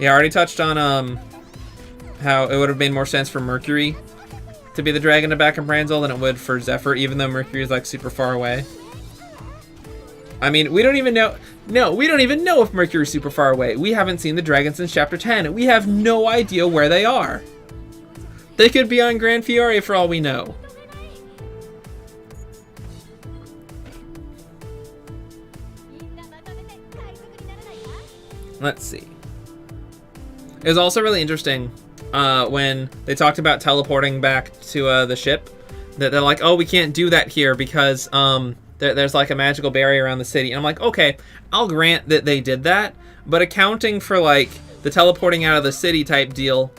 Yeah, I already touched on how it would have made more sense for Mercury to be the dragon to back up Ranzel than it would for Zephyr, even though Mercury is like super far away. I mean, we don't even know. No, we don't even know if Mercury's super far away. We haven't seen the dragon since chapter 10. We have no idea where they are. They could be on Gran Fiore for all we know. Let's see. It was also really interesting when they talked about teleporting back to the ship. That they're like, oh, we can't do that here because there's like a magical barrier around the city. And I'm like, okay, I'll grant that they did that, but accounting for like the teleporting out of the city type deal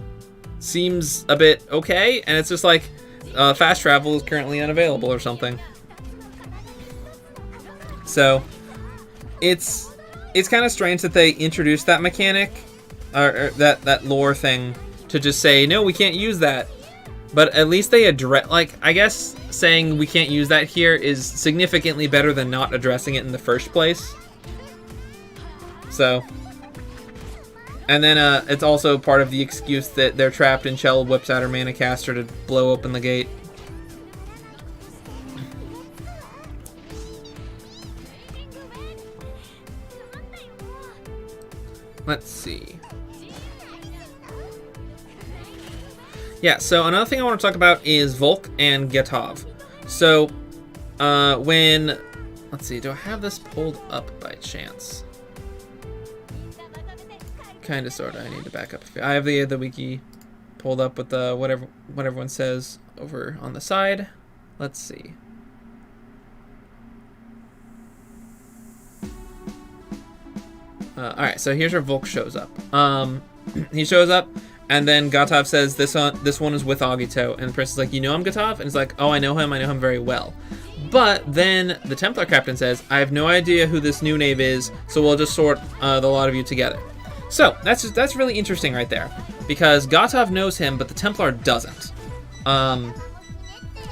seems a bit okay. And it's just like fast travel is currently unavailable or something. So it's kind of strange that they introduced that mechanic or that lore thing to just say, no, we can't use that. But at least they address, like, I guess saying we can't use that here is significantly better than not addressing it in the first place. So, and then it's also part of the excuse that they're trapped and Chell whips out her mana caster to blow open the gate. Let's see. Yeah, so another thing I want to talk about is Volk and Getov. So, let's see, do I have this pulled up by chance? Kind of, sort of. I need to back up. I have the wiki pulled up with the what everyone says over on the side. Let's see. All right, so here's where Volk shows up. He shows up. And then Gatov says, this one is with Agito. And the prince is like, you know him, Gatov? And he's like, oh, I know him very well. But then the Templar captain says, I have no idea who this new knave is, so we'll just sort the lot of you together. So that's really interesting right there. Because Gatov knows him, but the Templar doesn't. So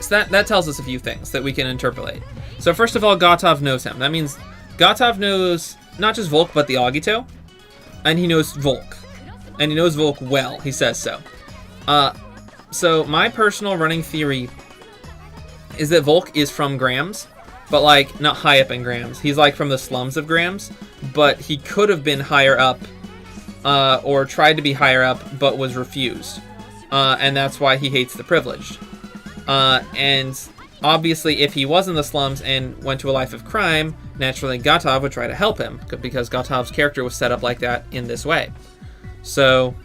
that tells us a few things that we can interpolate. So first of all, Gatov knows him. That means Gatov knows not just Volk, but the Agito. And he knows Volk. And he knows Volk well, he says so. So my personal running theory is that Volk is from Grams, but like not high up in Grams. He's like from the slums of Grams, but he could have been higher up, or tried to be higher up, but was refused, and that's why he hates the privileged. And obviously, if he was in the slums and went to a life of crime, naturally Gatov would try to help him, because Gatov's character was set up like that in this way. So,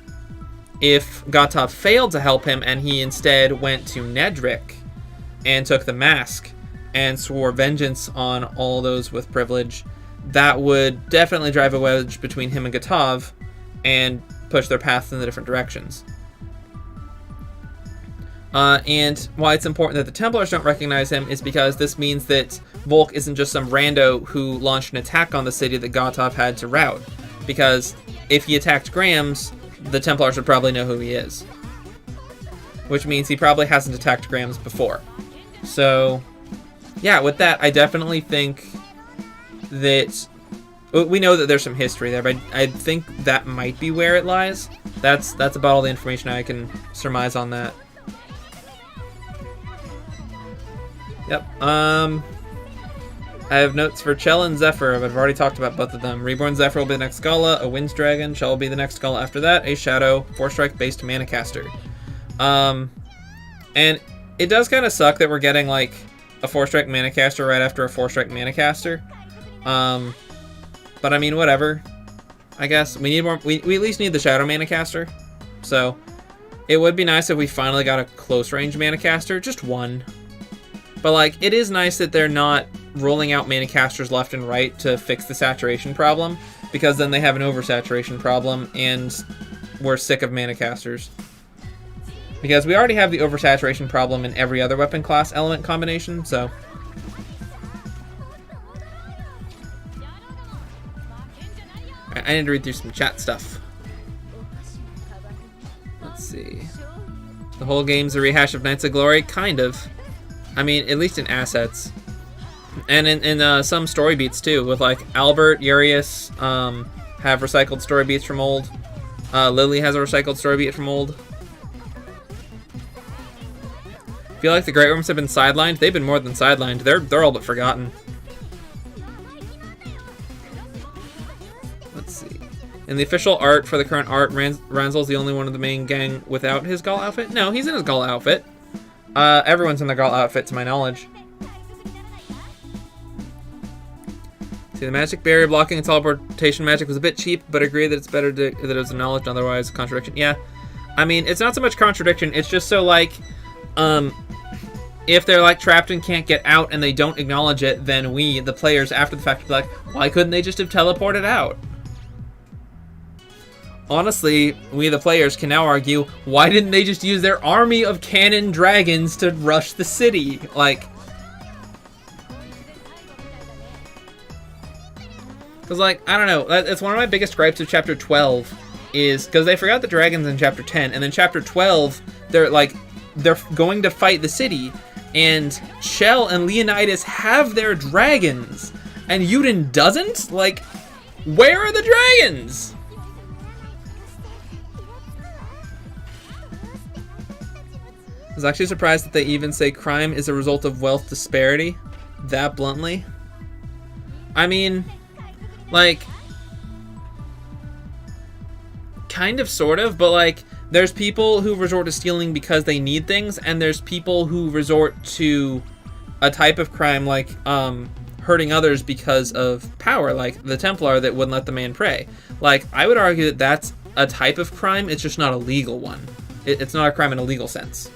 if Gatov failed to help him and he instead went to Nedrick and took the mask and swore vengeance on all those with privilege, that would definitely drive a wedge between him and Gatov and push their paths in the different directions. And why it's important that the Templars don't recognize him is because this means that Volk isn't just some rando who launched an attack on the city that Gatov had to rout. Because if he attacked Grams, the Templars would probably know who he is. Which means he probably hasn't attacked Grams before. So, yeah, with that, I definitely think that... We know that there's some history there, but I think that might be where it lies. That's about all the information I can surmise on that. Yep. I have notes for Chell and Zephyr, but I've already talked about both of them. Reborn Zephyr will be the next Gala, a Winds Dragon. Chell will be the next Gala after that, a Shadow, 4-strike based mana caster. And it does kind of suck that we're getting like a 4-strike mana caster right after a 4-strike mana caster. But I mean, whatever. I guess we need more. We at least need the Shadow mana caster. So it would be nice if we finally got a close range mana caster, just one. But like, it is nice that they're not rolling out mana casters left and right to fix the saturation problem, because then they have an oversaturation problem, and we're sick of mana casters. Because we already have the oversaturation problem in every other weapon class element combination, so... I need to read through some chat stuff. Let's see. The whole game's a rehash of Knights of Glory? Kind of. I mean, at least in assets. And in some story beats too, with like Albert, Urias have recycled story beats from old. Lily has a recycled story beat from old. I feel like the Great Worms have been sidelined. They've been more than sidelined. They're all but forgotten. Let's see. In the official art for the current art, Ranzel's the only one of the main gang without his Gaul outfit? No, he's in his Gaul outfit. Everyone's in their Gaul outfit, to my knowledge. See, the magic barrier blocking and teleportation magic was a bit cheap, but agree that it's better that it was acknowledged, otherwise contradiction. Yeah. I mean, it's not so much contradiction, it's just so, like, if they're, like, trapped and can't get out and they don't acknowledge it, then we, the players, after the fact, will be like, why couldn't they just have teleported out? Honestly, we, the players, can now argue, why didn't they just use their army of cannon dragons to rush the city? Like... Because, like, I don't know, it's one of my biggest gripes of Chapter 12, is, because they forgot the dragons in Chapter 10, and then Chapter 12, they're going to fight the city, and Chell and Leonidas have their dragons, and Yuden doesn't? Like, where are the dragons? I was actually surprised that they even say crime is a result of wealth disparity, that bluntly. I mean... Like, kind of, sort of, but like, there's people who resort to stealing because they need things, and there's people who resort to a type of crime like hurting others because of power, like the Templar that wouldn't let the man pray. Like, I would argue that that's a type of crime, it's just not a legal one. It's not a crime in a legal sense.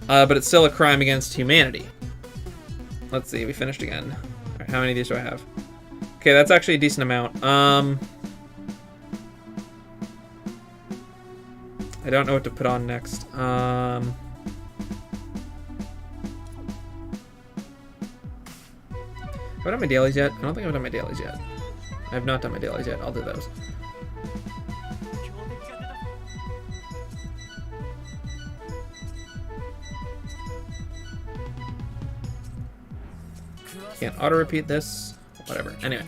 But it's still a crime against humanity. Let's see, we finished again. All right, how many of these do I have? Okay, that's actually a decent amount. I don't know what to put on next. Have I done my dailies yet? I don't think I've done my dailies yet. I have not done my dailies yet. I'll do those. Can't auto-repeat this. Whatever. Anyway.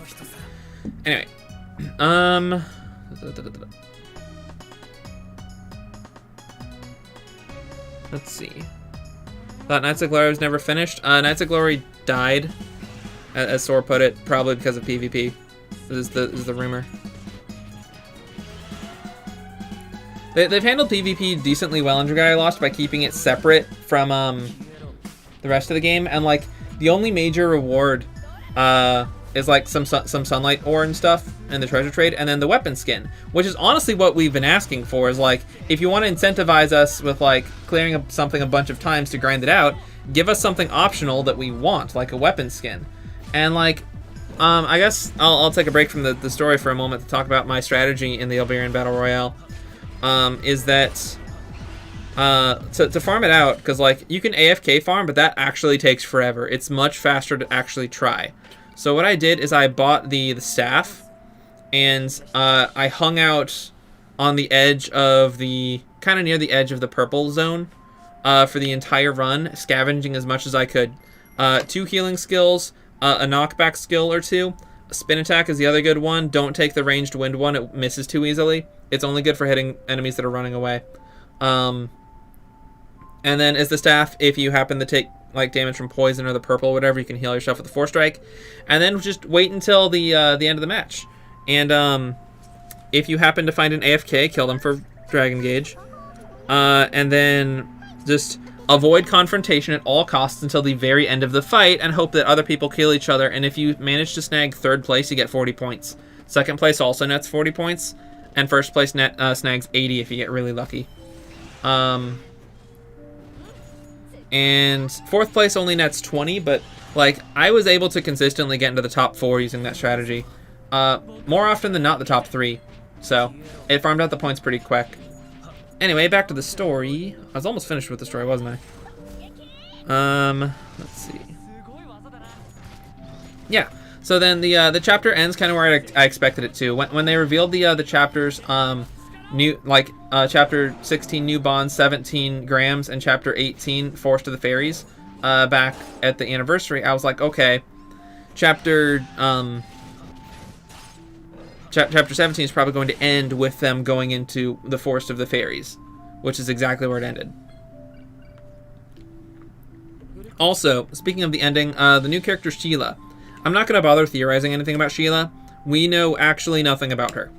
Let's see. Thought Knights of Glory was never finished. Knights of Glory died, as Sor put it, probably because of PvP. This is the rumor. They've handled PvP decently well in Dragalia Lost by keeping it separate from the rest of the game, and like the only major reward is like some sunlight ore and stuff in the treasure trade, and then the weapon skin, which is honestly what we've been asking for. Is like, if you want to incentivize us with like clearing up something a bunch of times to grind it out, give us something optional that we want, like a weapon skin. And like, I guess I'll take a break from the story for a moment to talk about my strategy in the Alberian Battle Royale. Is that to farm it out, because like you can AFK farm, but that actually takes forever. It's much faster to actually try. So what I did is I bought the staff, and I hung out on the edge of kind of near the edge of the purple zone for the entire run, scavenging as much as I could. 2 healing skills, a knockback skill or 2. A spin attack is the other good one. Don't take the ranged wind one, it misses too easily. It's only good for hitting enemies that are running away. And then as the staff, if you happen to take like damage from poison or the purple or whatever, you can heal yourself with the 4 strike. And then just wait until the end of the match. And if you happen to find an AFK, kill them for Dragon Gauge. And then just avoid confrontation at all costs until the very end of the fight, and hope that other people kill each other. And if you manage to snag 3rd place, you get 40 points. 2nd place also nets 40 points. And 1st place snags 80 if you get really lucky. And 4th place only nets 20, but like I was able to consistently get into the top 4 using that strategy. More often than not the top 3. So it farmed out the points pretty quick. Anyway, back to the story. I was almost finished with the story, wasn't I? Let's see. Yeah. So then the chapter ends kind of where I expected it to. When they revealed the chapters, chapter 16 new bonds, 17 grams, and chapter 18 force to the fairies, back at the anniversary, I was like, okay, chapter 17 is probably going to end with them going into the forest of the fairies, which is exactly where it ended. Also, speaking of the ending, the new character Sheila. I'm not going to bother theorizing anything about Sheila. We know actually nothing about her.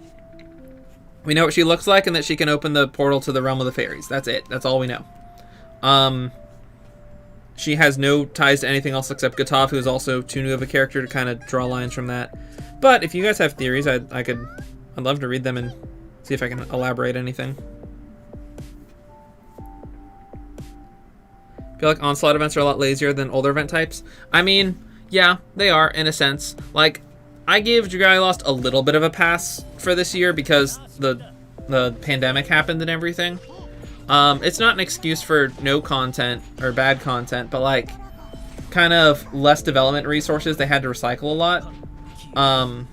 We know what she looks like and that she can open the portal to the realm of the fairies. That's it. That's all we know. She has no ties to anything else except Gatav, who is also too new of a character to kind of draw lines from that. But if you guys have theories, I'd love to read them and see if I can elaborate anything. I feel like Onslaught events are a lot lazier than older event types. I mean, yeah, they are, in a sense. Like, I gave Dragalia Lost a little bit of a pass for this year because the pandemic happened and everything. It's not an excuse for no content or bad content, but like, kind of less development resources. They had to recycle a lot. And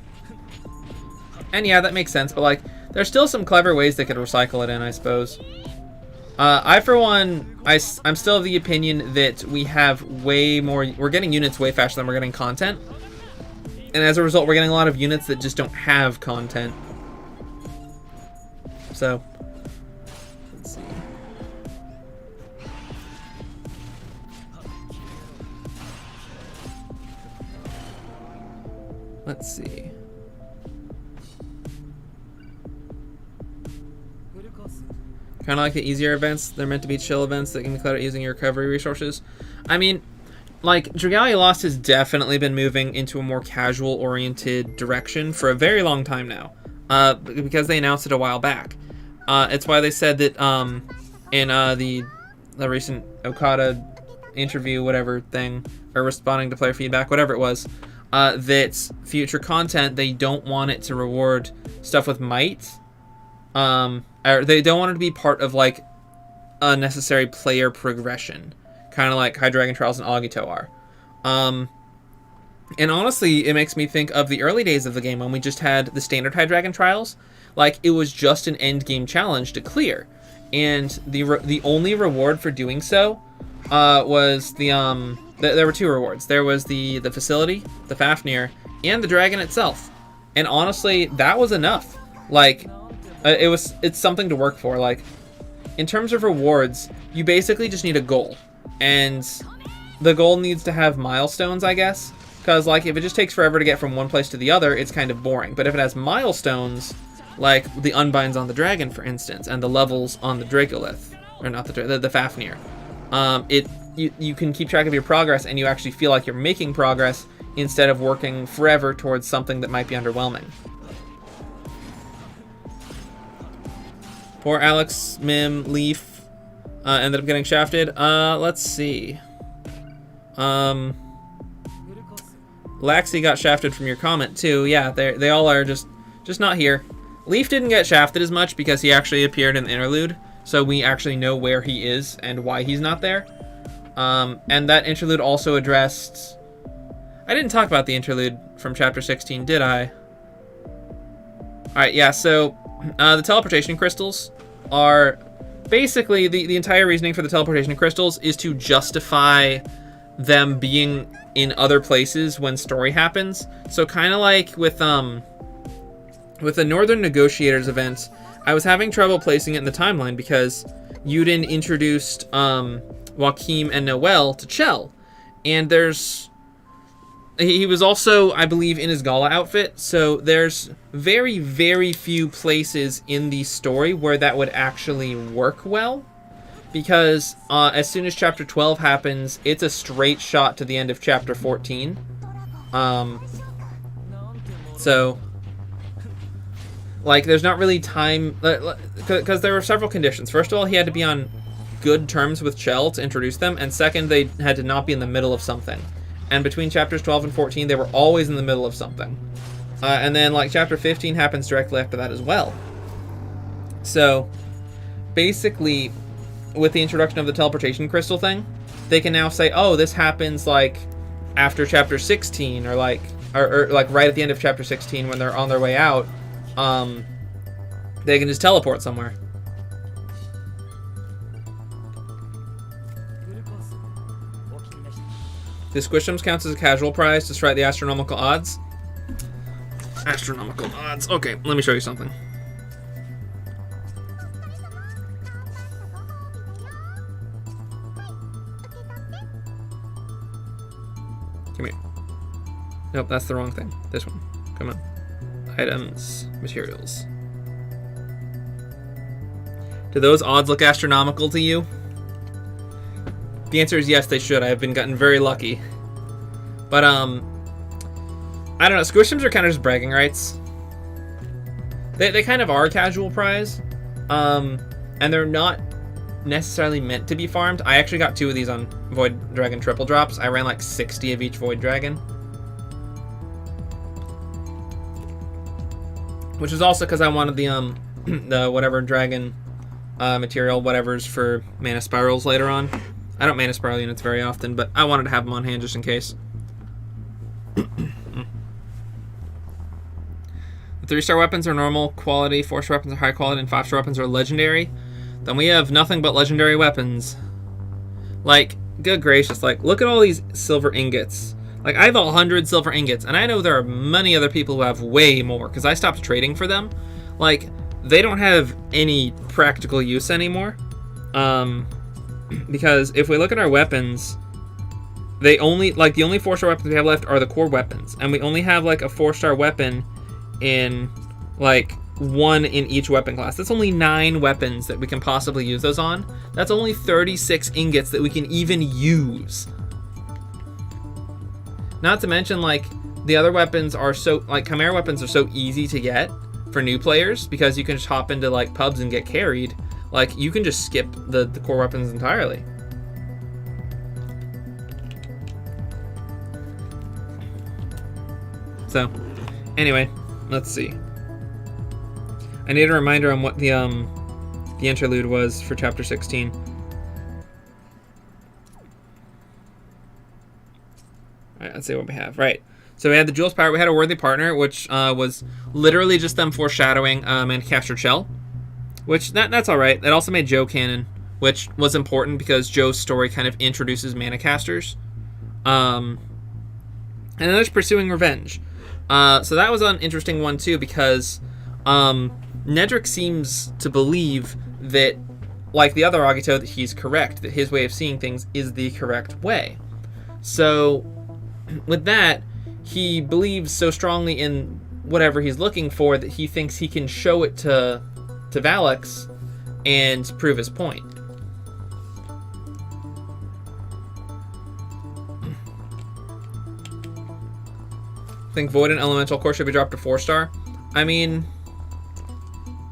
yeah, that makes sense, but like, there's still some clever ways they could recycle it in, I suppose. I, for one, I'm still of the opinion that we have way more, we're getting units way faster than we're getting content. And as a result, we're getting a lot of units that just don't have content. So, let's see. Let's see. Kind of like the easier events. They're meant to be chill events that can be cleared out using your recovery resources. I mean, like, Dragalia Lost has definitely been moving into a more casual-oriented direction for a very long time now. Because they announced it a while back. It's why they said that in the recent Okada interview, whatever thing, or responding to player feedback, whatever it was, that future content, they don't want it to reward stuff with might. Or they don't want it to be part of, like, unnecessary player progression. Kind of like High Dragon Trials and Agito are. And honestly, it makes me think of the early days of the game when we just had the standard High Dragon Trials. Like, it was just an end game challenge to clear. And the only reward for doing so was there were 2 rewards. There was the facility, the Fafnir, and the dragon itself. And honestly, that was enough. Like, it's something to work for. Like, in terms of rewards, you basically just need a goal. and the goal needs to have milestones, I guess, because like if it just takes forever to get from one place to the other, it's kind of boring. But if it has milestones, like the unbinds on the dragon, for instance, and the levels on the Dragolith, or not the Fafnir, you can keep track of your progress, and you actually feel like you're making progress instead of working forever towards something that might be underwhelming. Poor Alex, Mim, Leaf ended up getting shafted. Let's see. Laxi got shafted from your comment too. Yeah, they all are just not here. Leaf didn't get shafted as much because he actually appeared in the interlude, so we actually know where he is and why he's not there. And that interlude also addressed... I didn't talk about the interlude from chapter 16, did I? Alright, yeah, so the teleportation crystals are... Basically, the entire reasoning for the teleportation crystals is to justify them being in other places when story happens. So kind of like with the Northern Negotiators event, I was having trouble placing it in the timeline because Yudin introduced Joachim and Noel to Chell. And he was also, I believe, in his gala outfit, so there's very, very few places in the story where that would actually work well, because as soon as chapter 12 happens, it's a straight shot to the end of chapter 14. So, like, there's not really time, because there were several conditions. First of all, he had to be on good terms with Chell to introduce them, and second, they had to not be in the middle of something. And between chapters 12 and 14, they were always in the middle of something. And then, like, chapter 15 happens directly after that as well. So, basically, with the introduction of the teleportation crystal thing, they can now say, oh, this happens, like, after chapter 16, or like right at the end of chapter 16 when they're on their way out. They can just teleport somewhere. The Squishums counts as a casual prize despite the astronomical odds. Astronomical odds. Okay, let me show you something. Come here. Nope, that's the wrong thing. This one. Come on. Items. Materials. Do those odds look astronomical to you? The answer is yes, they should. I have been gotten very lucky. But, I don't know. Squishums are kind of just bragging rights. They kind of are a casual prize. And they're not necessarily meant to be farmed. I actually got 2 of these on Void Dragon triple drops. I ran like 60 of each Void Dragon. Which is also because I wanted the whatever dragon material, whatever's for Mana Spirals later on. I don't Mana Spiral units very often, but I wanted to have them on hand just in case. The 3-star weapons are normal quality, 4-star weapons are high quality, and 5-star weapons are legendary. Then we have nothing but legendary weapons. Like, good gracious, like, look at all these silver ingots. Like, I have 100 silver ingots, and I know there are many other people who have way more, because I stopped trading for them. Like, they don't have any practical use anymore. Because if we look at our weapons, the only 4-star weapons we have left are the core weapons, and we only have like a 4-star weapon in like 1 in each weapon class. That's only 9 weapons that we can possibly use those on. That's only 36 ingots that we can even use. Not to mention, like, the other weapons are so, like, Chimera weapons are so easy to get for new players because you can just hop into like pubs and get carried. Like, you can just skip the core weapons entirely. So, anyway, let's see. I need a reminder on what the interlude was for chapter 16. Alright, let's see what we have. Right. So we had the Jewel's Power. We had a Worthy Partner, which was literally just them foreshadowing Manicaster Chell. Which, that's alright. It also made Joe canon, which was important because Joe's story kind of introduces Manicasters. And then there's Pursuing Revenge. So that was an interesting one too because Nedrick seems to believe that like the other Agito, that he's correct, that his way of seeing things is the correct way. So, with that, he believes so strongly in whatever he's looking for that he thinks he can show it to Valix and prove his point. I think Void and Elemental Core should be dropped to 4-star. I mean,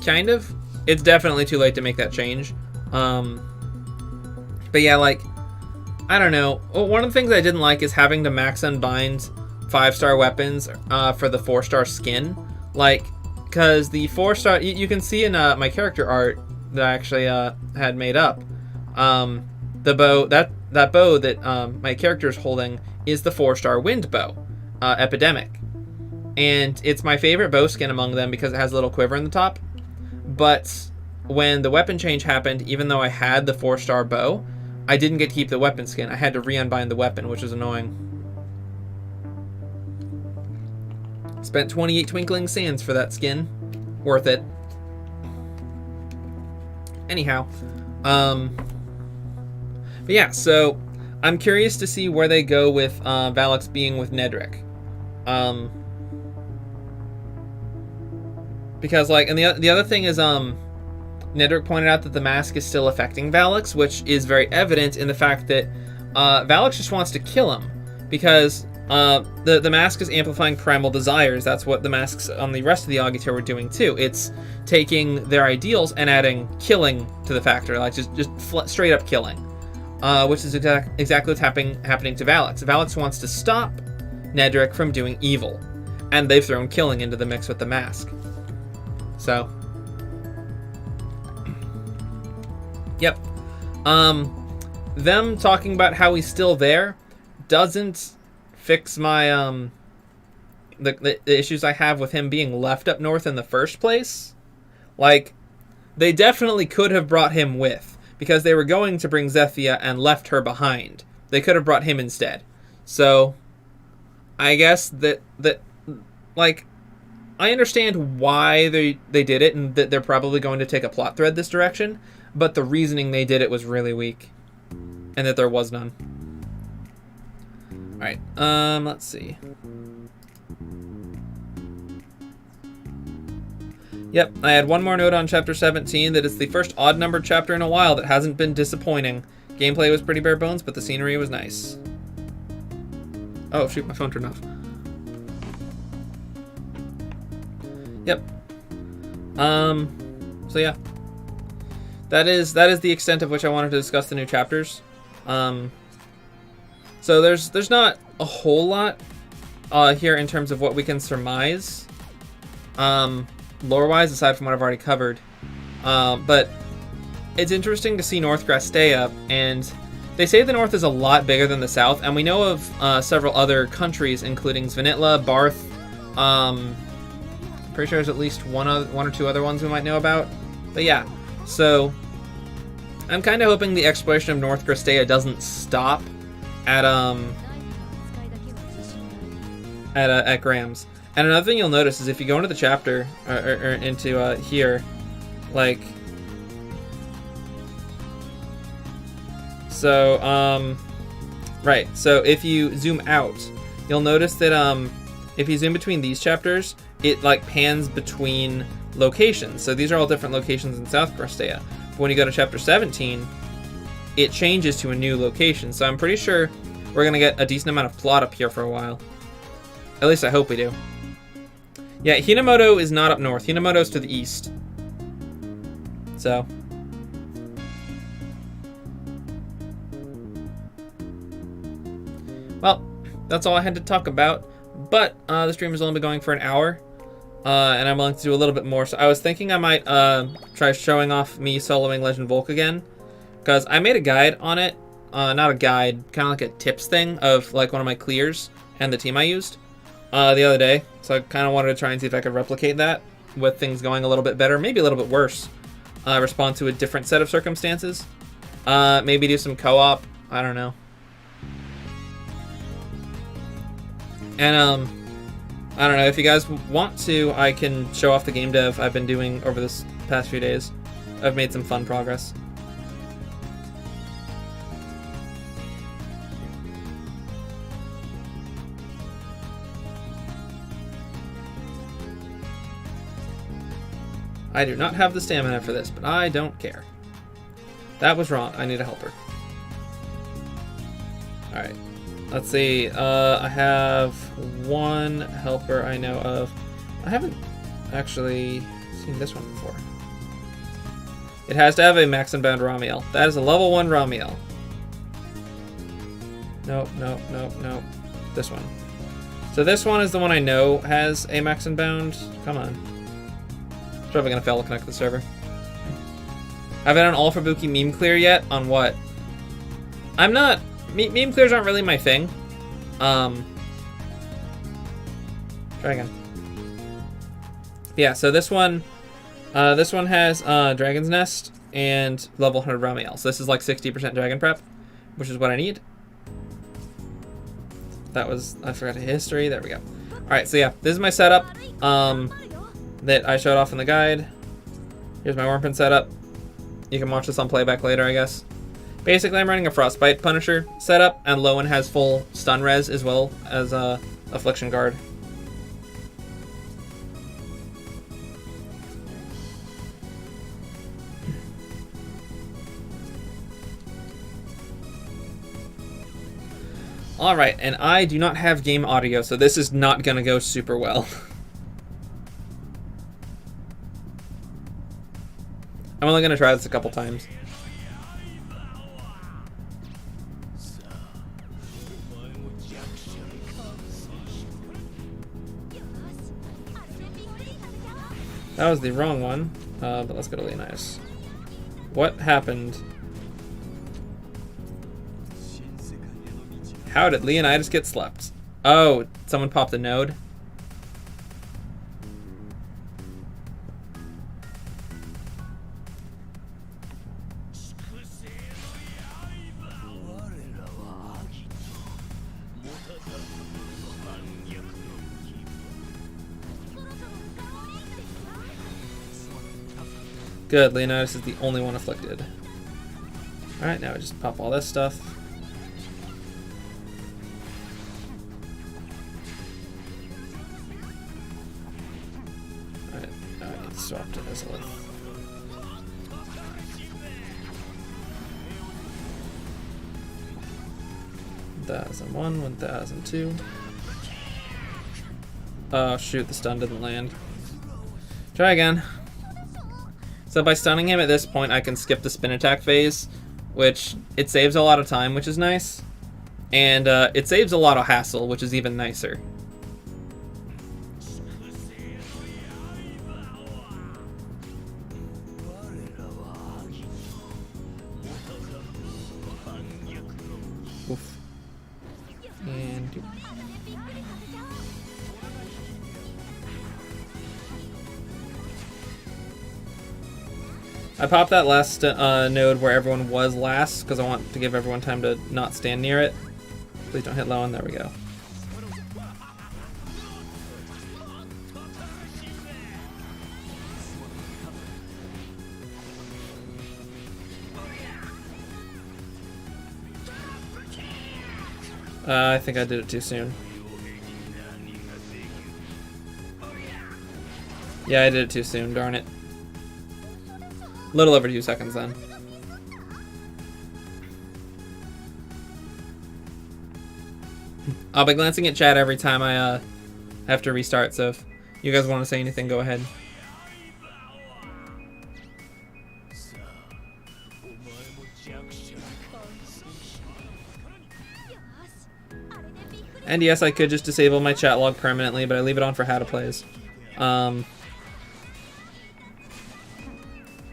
kind of. It's definitely too late to make that change. But yeah, like, I don't know. One of the things I didn't like is having to max unbind 5-star weapons for the 4-star skin. Like, because the 4-star, you can see in my character art that I actually had made up, the bow, that bow that my character is holding is the 4-star wind bow, Epidemic. And it's my favorite bow skin among them because it has a little quiver in the top. But when the weapon change happened, even though I had the 4-star bow, I didn't get to keep the weapon skin. I had to re-unbind the weapon, which was annoying. Spent 28 twinkling sands for that skin. Worth it. Anyhow. But yeah, so I'm curious to see where they go with Valix being with Nedric. Because, like, and the other thing is, Nedric pointed out that the mask is still affecting Valix, which is very evident in the fact that Valix just wants to kill him. Because the mask is amplifying primal desires. That's what the masks on the rest of the Agito were doing too. It's taking their ideals and adding killing to the factor, like just straight up killing, which is exactly what's happening to Valix. Valix wants to stop Nedric from doing evil, and they've thrown killing into the mix with the mask. So, yep. Them talking about how he's still there doesn't fix my the issues I have with him being left up north in the first place. Like, they definitely could have brought him with, because they were going to bring Zethia and left her behind. They could have brought him instead. So, I guess that like, I understand why they did it, and that they're probably going to take a plot thread this direction, but the reasoning they did it was really weak, and that there was none. Alright, let's see. Yep, I had one more note on Chapter 17, that it's the first odd-numbered chapter in a while that hasn't been disappointing. Gameplay was pretty bare bones, but the scenery was nice. Oh, shoot, my phone turned off. Yep. So yeah. That is the extent of which I wanted to discuss the new chapters. So there's not a whole lot here in terms of what we can surmise, lore-wise, aside from what I've already covered. But it's interesting to see North Grastea, and they say the North is a lot bigger than the South, and we know of several other countries, including Svanitla, Barth. Pretty sure there's at least one or two other ones we might know about. But yeah, so I'm kind of hoping the exploration of North Grastea doesn't stop at Grams. And another thing you'll notice is if you go into the chapter or into here, like, so right. So if you zoom out, you'll notice that if you zoom between these chapters, it like pans between locations. So these are all different locations in South Grastea. But when you go to chapter 17, it changes to a new location. So I'm pretty sure we're going to get a decent amount of plot up here for a while. At least I hope we do. Yeah, Hinamoto is not up north. Hinamoto's to the east. So. Well, that's all I had to talk about. But the stream has only been going for an hour. And I'm willing to do a little bit more. So I was thinking I might try showing off me soloing Legend Volk again. Because I made a guide on it. Not a guide, kind of like a tips thing of like one of my clears and the team I used the other day. So I kind of wanted to try and see if I could replicate that with things going a little bit better, maybe a little bit worse. Respond to a different set of circumstances. Maybe do some co-op. I don't know. And I don't know, if you guys want to, I can show off the game dev I've been doing over this past few days. I've made some fun progress. I do not have the stamina for this, but I don't care. That was wrong. I need a helper. Alright. Let's see. I have one helper I know of. I haven't actually seen this one before. It has to have a max and bound Ramiel. That is a level 1 Ramiel. Nope, nope, nope, nope. This one. So this one is the one I know has a max and bound. Come on. Probably gonna fail to connect to the server. I haven't done all for Buki meme clear yet. On what? I'm not. Meme clears aren't really my thing. Try again. Yeah. So this one has Dragon's Nest and level 100 Ramiel. So this is like 60% Dragon Prep, which is what I need. That was, I forgot the history. There we go. All right. So yeah, this is my setup. That I showed off in the guide. Here's my Wurmpen setup. You can watch this on playback later, I guess. Basically, I'm running a Frostbite Punisher setup, and Lowen has full stun res as well as Affliction Guard. Alright, and I do not have game audio, so this is not going to go super well. I'm only going to try this a couple times. That was the wrong one, but let's go to Leonidas. What happened? How did Leonidas get slept? Oh, someone popped a node. Good, Leonidas is the only one afflicted. Alright, now I just pop all this stuff. Alright, now I need to swap to Izalith. 1001, 1002. Oh shoot, the stun didn't land. Try again. So by stunning him at this point, I can skip the spin attack phase, which it saves a lot of time, which is nice. And it saves a lot of hassle, which is even nicer. Oof. And... I popped that last node where everyone was last, because I want to give everyone time to not stand near it. Please don't hit Lowen. There we go. I think I did it too soon. Yeah, I did it too soon. Darn it. A little over 2 seconds then. I'll be glancing at chat every time I have to restart, so if you guys want to say anything, go ahead. And yes, I could just disable my chat log permanently, but I leave it on for how to plays.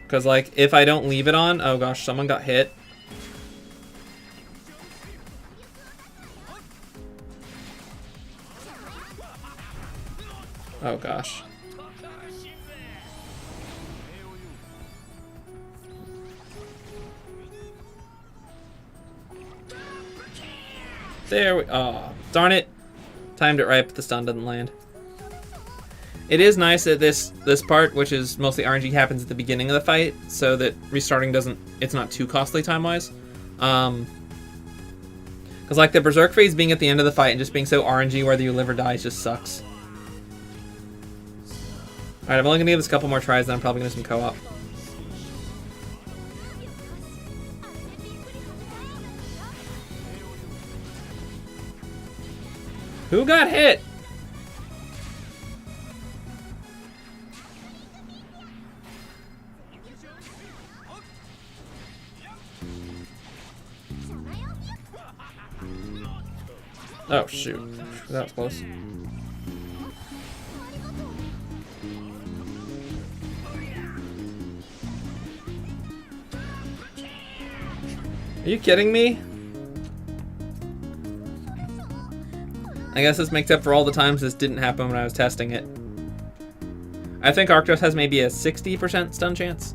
Because, like, if I don't leave it on... Oh, gosh, someone got hit. Oh, gosh. There we... Oh, darn it. Timed it right, but the stun doesn't land. It is nice that this part, which is mostly RNG, happens at the beginning of the fight, so that restarting doesn't... It's not too costly time-wise. Because, like, the Berserk phase being at the end of the fight and just being so RNG whether you live or die just sucks. Alright, I'm only gonna give this a couple more tries, then I'm probably gonna do some co-op. Who got hit? Oh shoot, that was close. Are you kidding me? I guess this makes up for all the times this didn't happen when I was testing it. I think Arctos has maybe a 60% stun chance.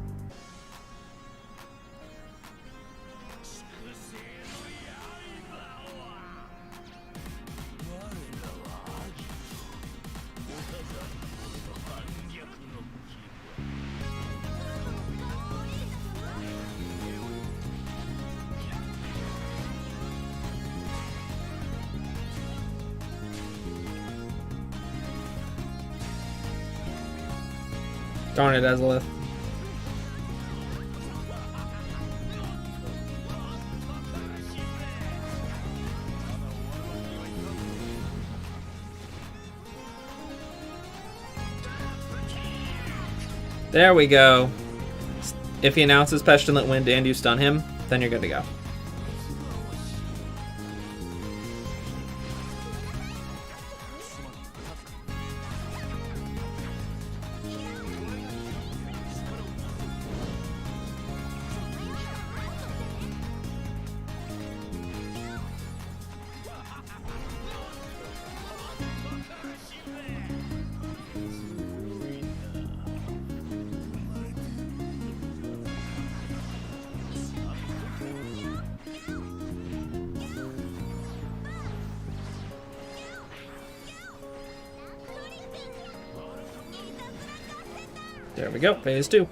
Darn it, Ezlith. There we go. If he announces Pestilent Wind and you stun him, then you're good to go. There we go, phase 2.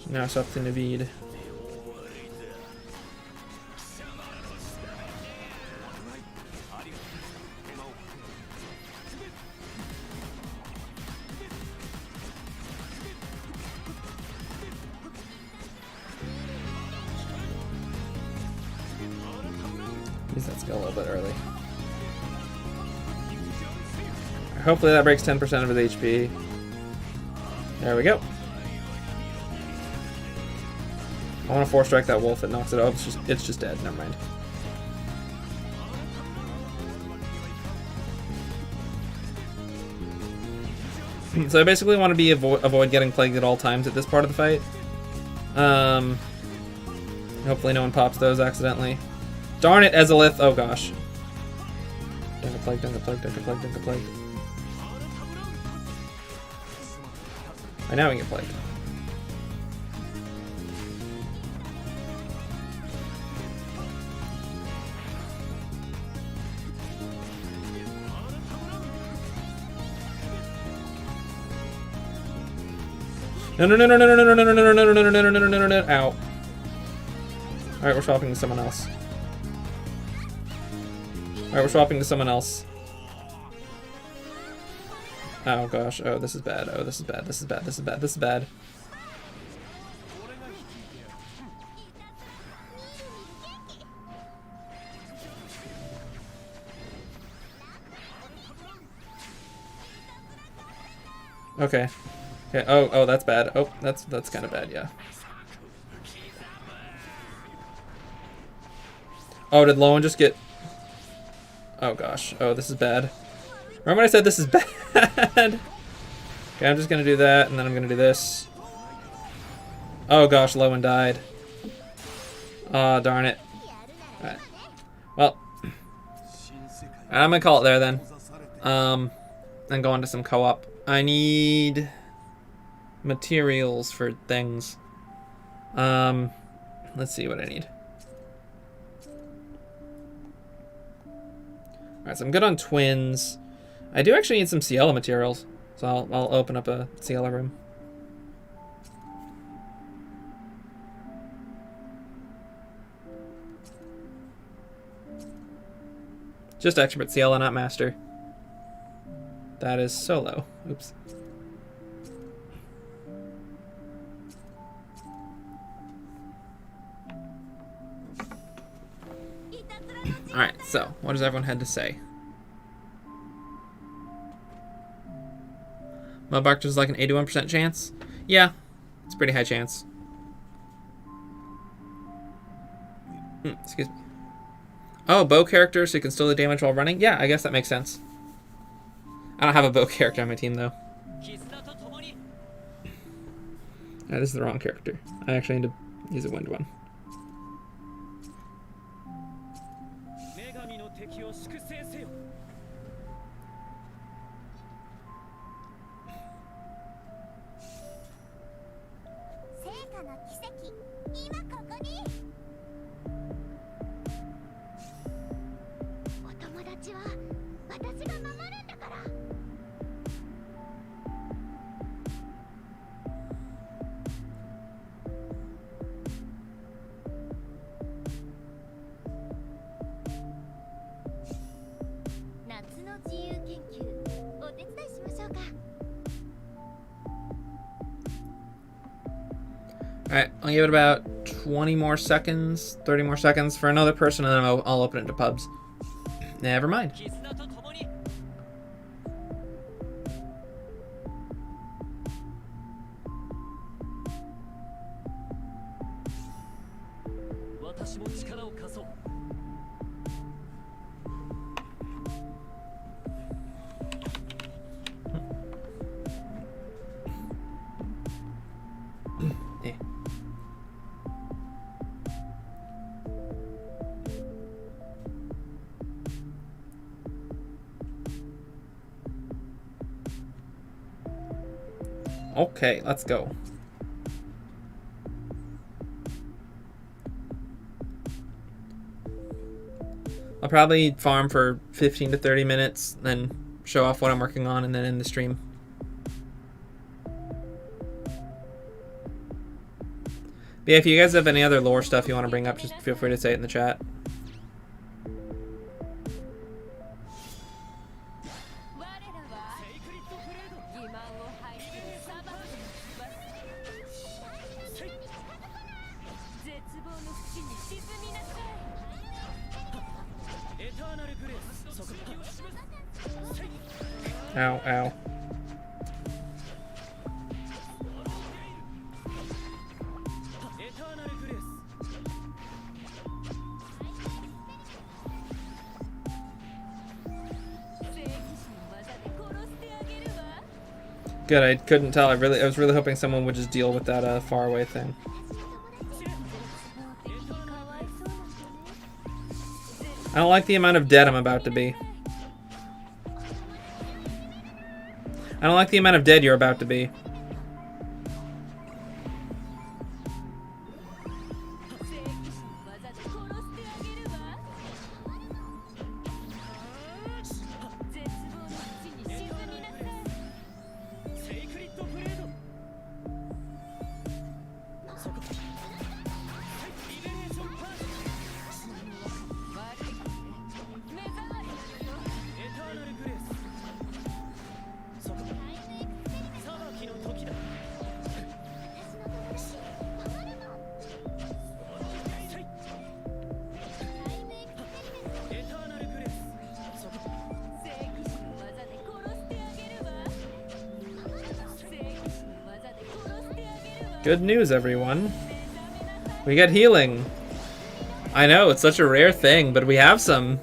Now it's up to Naveed. Use that skill a little bit early. Hopefully that breaks 10% of his HP. There we go. I want to 4-strike that wolf that knocks it off. It's just dead. Never mind. So I basically want to be avoid getting plagued at all times at this part of the fight. Hopefully no one pops those accidentally. Darn it, Ezlith. Oh gosh. Don't get plagued, don't get plagued, don't get plagued, don't get plagued. Right now we get plagued. No, no, no, no, no, no, no, no, no, no, no, no, no, no, no, no, no, no, no, ow. Alright, we're swapping to someone else. Alright, we're swapping to someone else. Oh gosh, oh this is bad, oh this is bad, this is bad, this is bad, this is bad. Okay. Okay, oh that's bad. Oh, that's kind of bad, yeah. Oh, did Lowen just get... Oh gosh, oh this is bad. Remember when I said this is bad? Okay, I'm just gonna do that, and then I'm gonna do this. Oh gosh, Lowen died. Oh, darn it. Alright. Well, I'm gonna call it there then. And go on to some co-op. I need materials for things. Let's see what I need. Alright, so I'm good on twins. I do actually need some Ciela materials, so I'll open up a Ciela room. Just expert Ciela, not master. That is solo. Oops. Alright, so, what does everyone had to say? Mudbark is like an 81% chance? Yeah, it's a pretty high chance. Excuse me. Oh, bow character, so you can still do damage while running? Yeah, I guess that makes sense. I don't have a bow character on my team, though. This is the wrong character. I actually need to use a wind one. Alright, I'll give it about 20 more seconds, 30 more seconds for another person, and then I'll open it to pubs. Never mind. Okay, let's go. I'll probably farm for 15 to 30 minutes, then show off what I'm working on, and then end the stream. But yeah, if you guys have any other lore stuff you want to bring up, just feel free to say it in the chat. Ow, ow. Good, I couldn't tell. I was really hoping someone would just deal with that far away thing. I don't like the amount of dead I'm about to be. I don't like the amount of dead you're about to be. Good news, everyone. We get healing. I know, it's such a rare thing, but we have some.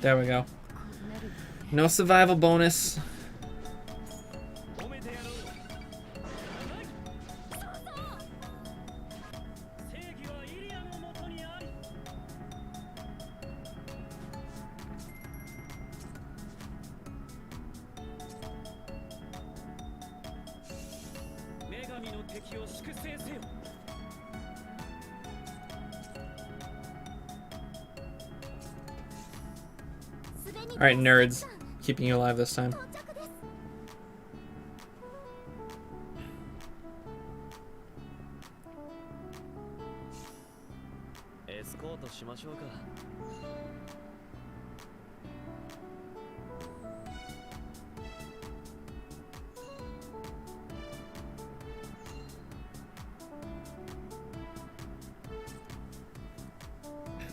There we go. No survival bonus. Alright, nerds. Keeping you alive this time.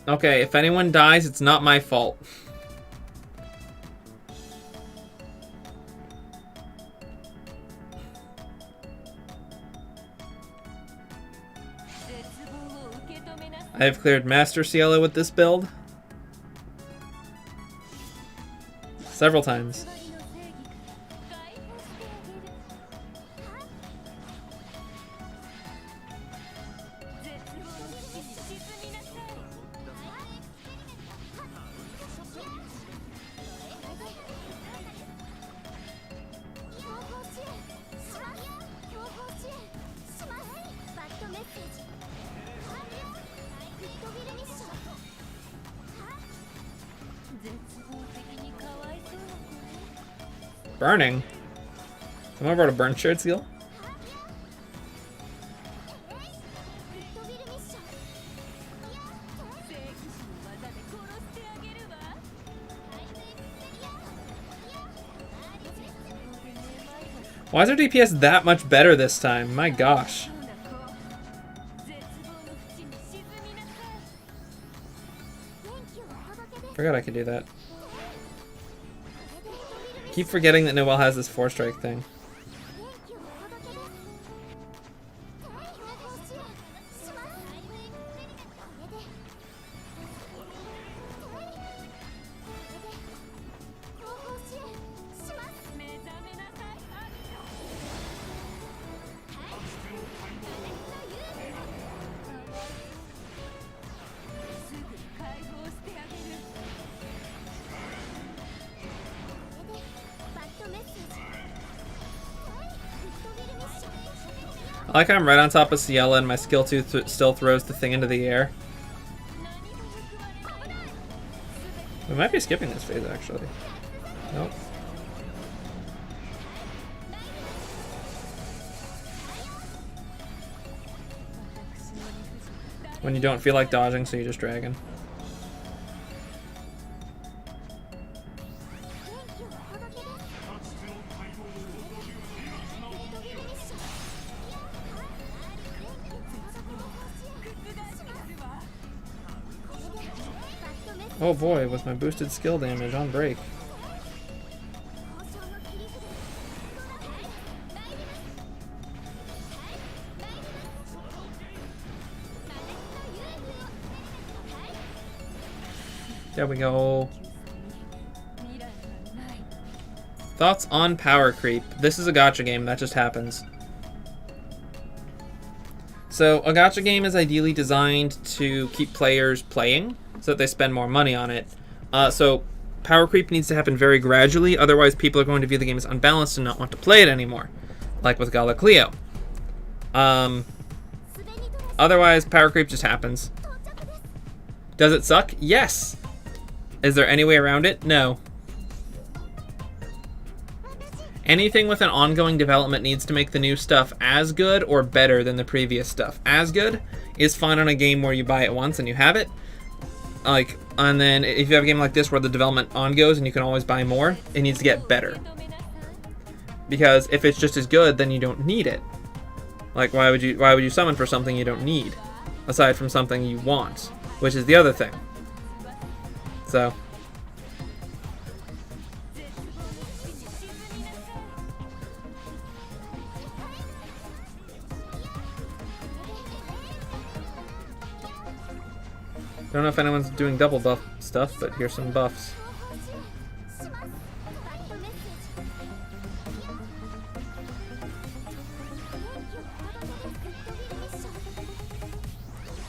Okay, if anyone dies, it's not my fault. I have cleared Master Cielo with this build several times. Burning? Someone brought a burn shirt seal? Why is our DPS that much better this time? My gosh. Forgot I could do that. Keep forgetting that Noelle has this 4-strike thing. I like how I'm right on top of Ciela and my skill 2 still throws the thing into the air. We might be skipping this phase, actually. Nope. When you don't feel like dodging, so you just dragon. Oh boy, with my boosted skill damage on break. There we go. Thoughts on power creep? This is a gacha game, that just happens. So, a gacha game is ideally designed to keep players playing, so that they spend more money on it. So power creep needs to happen very gradually, otherwise people are going to view the game as unbalanced and not want to play it anymore. Like with Galacleo. Otherwise, power creep just happens. Does it suck? Yes! Is there any way around it? No. Anything with an ongoing development needs to make the new stuff as good or better than the previous stuff. As good is fine on a game where you buy it once and you have it. And then if you have a game like this where the development on goes and you can always buy more, it needs to get better. Because if it's just as good, then you don't need it. Like, why would you summon for something you don't need? Aside from something you want, which is the other thing. So. Don't know if anyone's doing double buff stuff, but here's some buffs.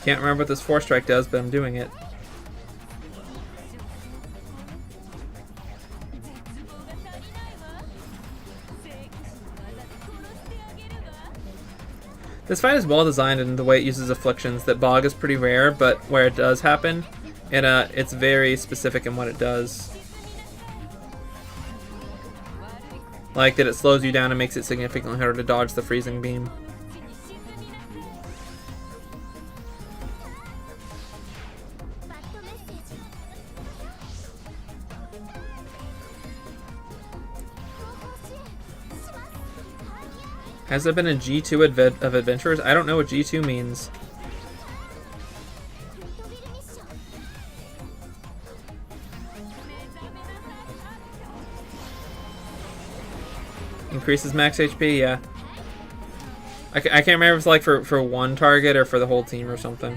Can't remember what this 4-strike does, but I'm doing it. This fight is well designed in the way it uses afflictions. That Bog is pretty rare, but where it does happen, it's very specific in what it does. Like that it slows you down and makes it significantly harder to dodge the freezing beam. Has there been a G2 of adventurers? I don't know what G2 means. Increases max HP, yeah. I can't remember if it's like for one target or for the whole team or something.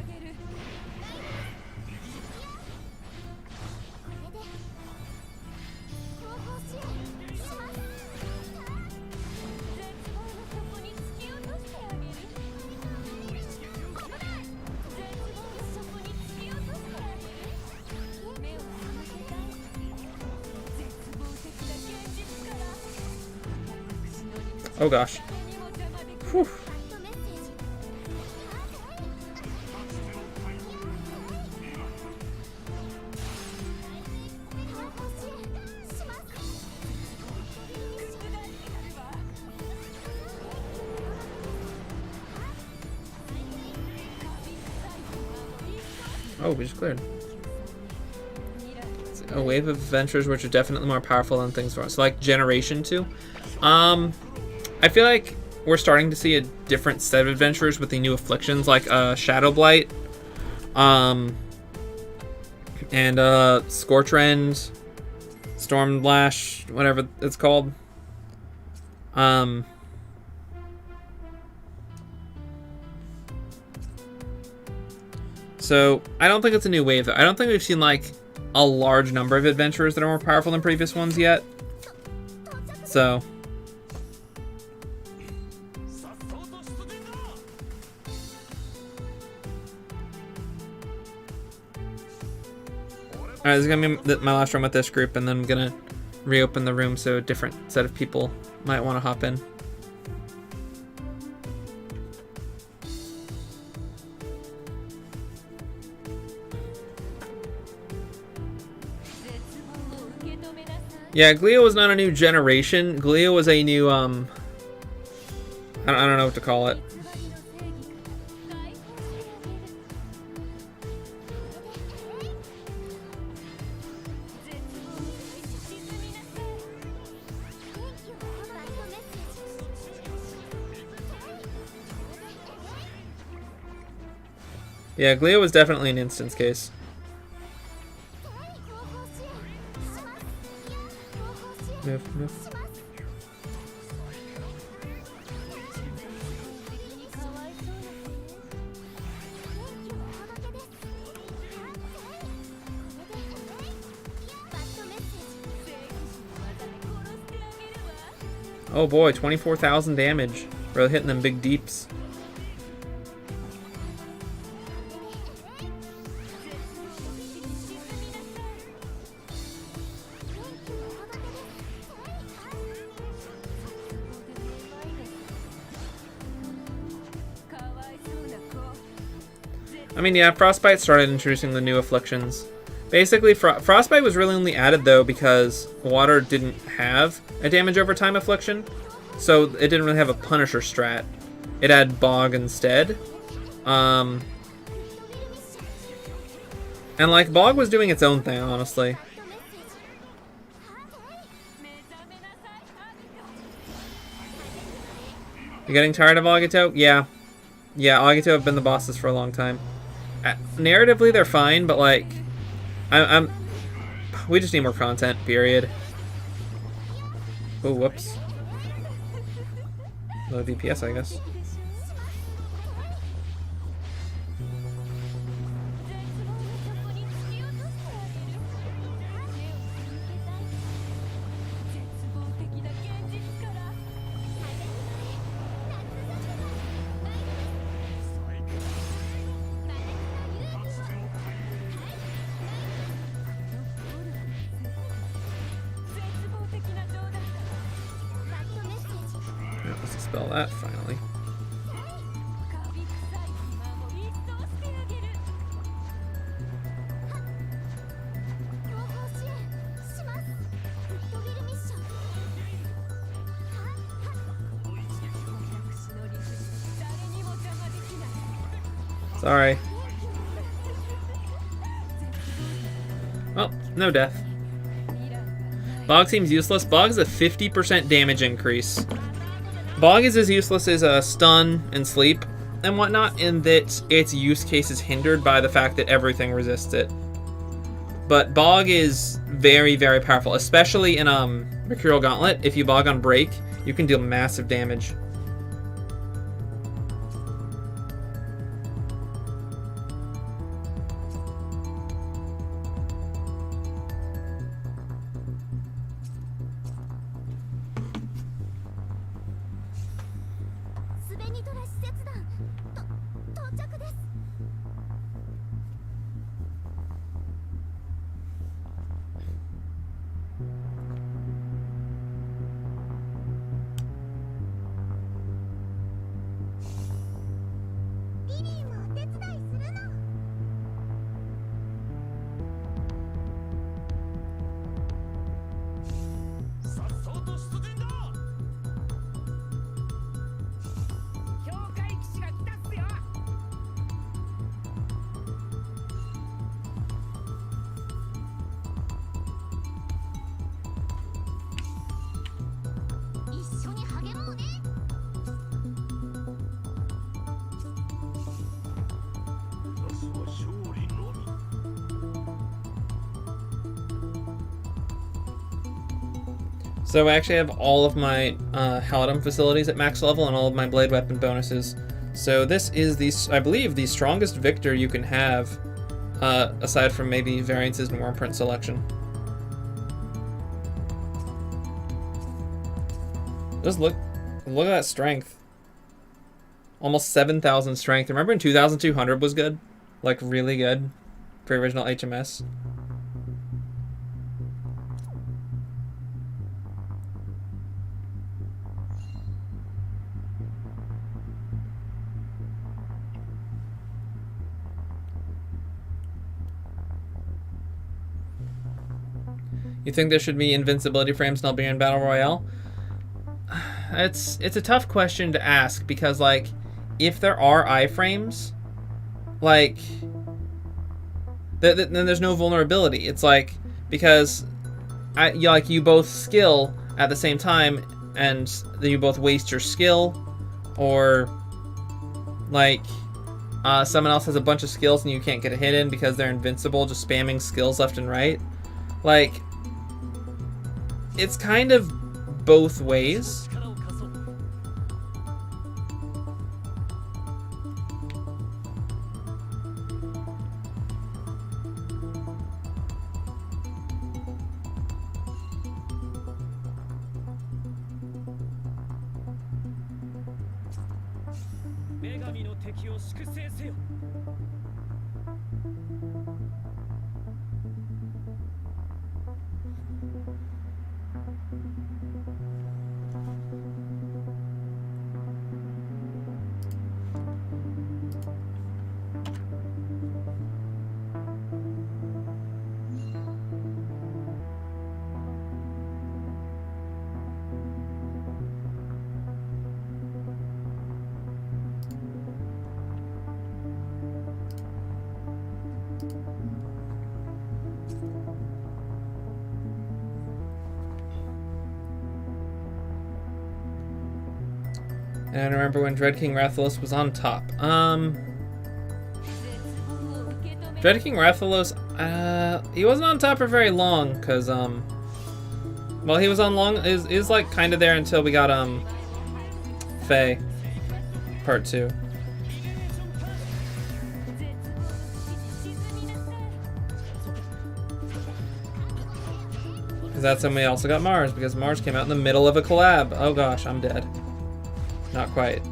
Oh gosh. Whew. Oh, we just cleared. It's a wave of adventures which are definitely more powerful than things for us. So like Generation 2. I feel like we're starting to see a different set of adventurers with the new afflictions, like Shadow Blight, and Scorchrend, Stormlash, whatever it's called. So I don't think it's a new wave. I don't think we've seen like a large number of adventurers that are more powerful than previous ones yet. So. Alright, this is going to be my last room with this group, and then I'm going to reopen the room so a different set of people might want to hop in. Yeah, Glio was not a new generation. Glio was a new, I don't know what to call it. Yeah, Glio was definitely an instance case. Move. Oh boy, 24,000 damage. Really hitting them big deeps. I mean, yeah, Frostbite started introducing the new afflictions. Basically, Frostbite was really only added, though, because Water didn't have a damage over time affliction, so it didn't really have a Punisher strat. It had Bog instead. And, like, Bog was doing its own thing, honestly. You getting tired of Agito? Yeah. Yeah, Agito have been the bosses for a long time. Narratively, they're fine, but, like, we just need more content, period. Oh, whoops. Low DPS, I guess. dispel that finally. Sorry. Well, no death. Bog seems useless. Bog is a 50% damage increase. Bog is as useless as stun and sleep and whatnot, in that its use case is hindered by the fact that everything resists it. But Bog is very, very powerful, especially in Mercurial Gauntlet. If you Bog on break, you can deal massive damage. So I actually have all of my Halidom facilities at max level and all of my blade weapon bonuses. So this is the, I believe, the strongest victor you can have, aside from maybe variances in Wormprint selection. Just look at that strength. Almost 7,000 strength. Remember when 2,200 was good? Like really good for original HMS? You think there should be invincibility frames in Albanian Battle Royale? It's a tough question to ask, because like if there are iframes, like then there's no vulnerability. It's like, because you both skill at the same time and then you both waste your skill, or like someone else has a bunch of skills and you can't get a hit in because they're invincible, just spamming skills left and right. Like, it's kind of both ways. And I remember when Dread King Rathalos was on top. Dread King Rathalos, he wasn't on top for very long, cause well, he was on long, is like kind of there until we got Fae Part 2. Because that's when we also got Mars, because Mars came out in the middle of a collab. Oh gosh, I'm dead. Not quite.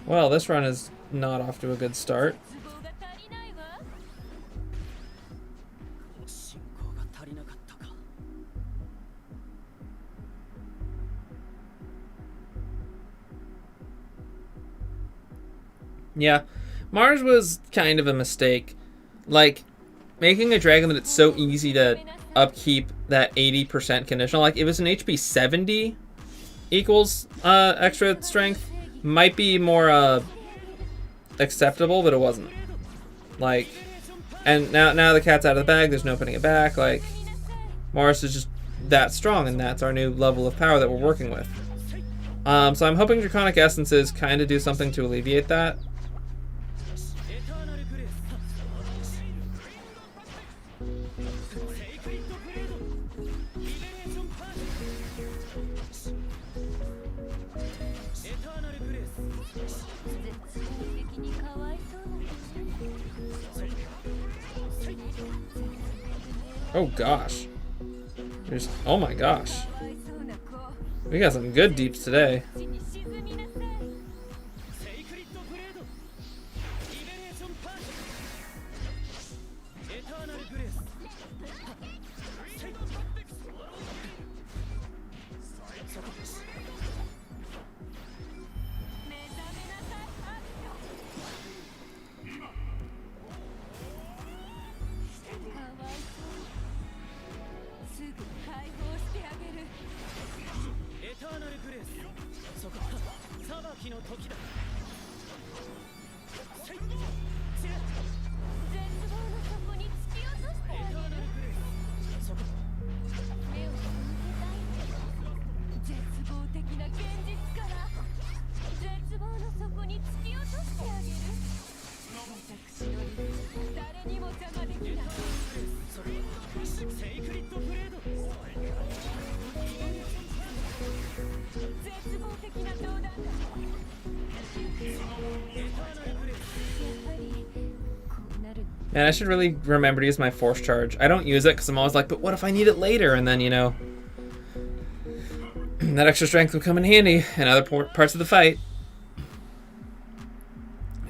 Well, this run is not off to a good start. Yeah, Mars was kind of a mistake. Like, making a dragon that it's so easy to upkeep that 80% conditional. Like, if it's an HP 70 equals extra strength, might be more acceptable, but it wasn't. Like, and now the cat's out of the bag, there's no putting it back. Like, Mars is just that strong, and that's our new level of power that we're working with. So I'm hoping Draconic Essences kind of do something to alleviate that. Oh gosh. Oh my gosh. We got some good deeps today. Man, I should really remember to use my force charge. I don't use it because I'm always like, but what if I need it later? And then, you know, that extra strength will come in handy in other parts of the fight.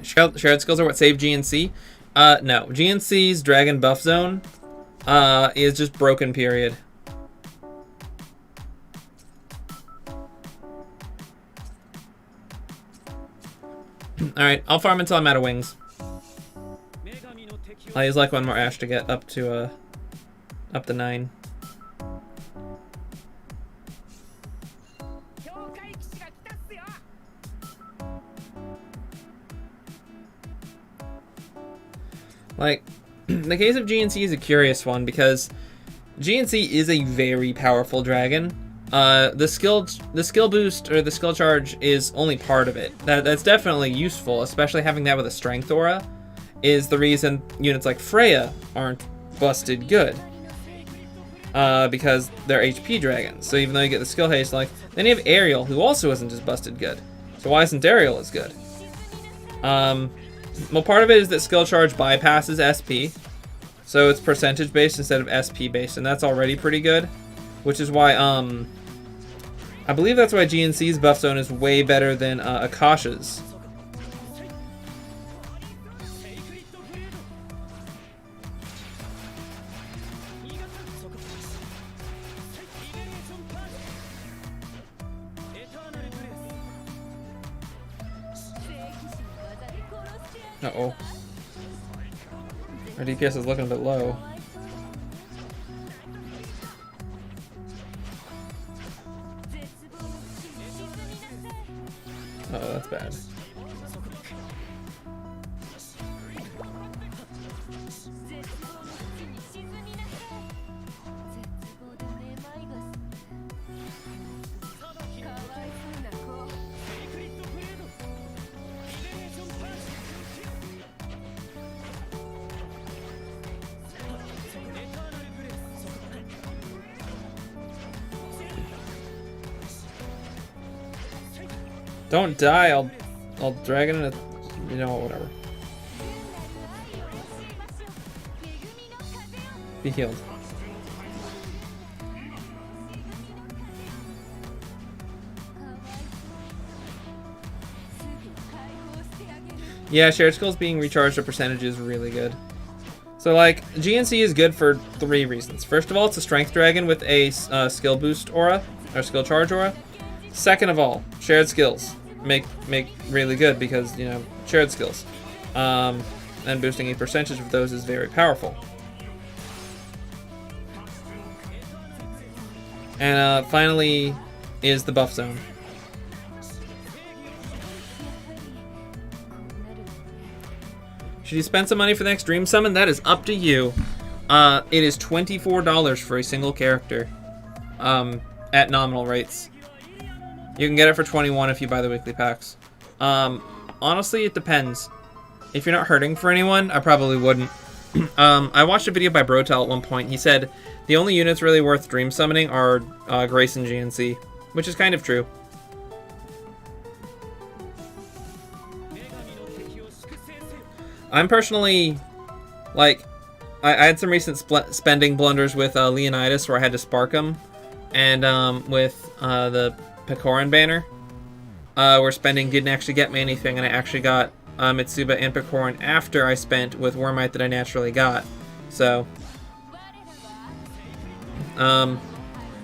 Shared skills are what save GNC? No. GNC's Dragon Buff Zone is just broken, period. Alright, I'll farm until I'm out of wings. I'll use like one more ash to get up to 9. Like, the case of GNC is a curious one because GNC is a very powerful dragon. The skill boost or the skill charge is only part of it. That's definitely useful, especially having that with a strength aura. Is the reason units like Freya aren't busted good. Because they're HP dragons. So even though you get the skill haste, like, then you have Ariel, who also isn't as busted good. So why isn't Ariel as good? Well, part of it is that skill charge bypasses SP. So it's percentage based instead of SP based, and that's already pretty good. Which is why, I believe that's why GNC's buff zone is way better than Akasha's. Uh-oh. Our DPS is looking a bit low. Uh-oh, that's bad. Don't die, I'll drag it in a, you know, whatever. Be healed. Yeah, shared skills being recharged a percentage is really good. So, like, GNC is good for 3 reasons. First of all, it's a strength dragon with a skill boost aura, or skill charge aura. Second of all, shared skills make really good because, you know, shared skills. And boosting a percentage of those is very powerful. And finally is the buff zone. Should you spend some money for the next Dream Summon? That is up to you. It is $24 for a single character at nominal rates. You can get it for $21 if you buy the weekly packs. Honestly, it depends. If you're not hurting for anyone, I probably wouldn't. I watched a video by Brotel at one point. He said the only units really worth Dream Summoning are Grace and GNC, which is kind of true. I'm personally, like, I had some recent spending blunders with Leonidas where I had to spark him, and with the Pecorin banner, where spending didn't actually get me anything, and I actually got Mitsuba and Pecorin after I spent with Wormite that I naturally got. So,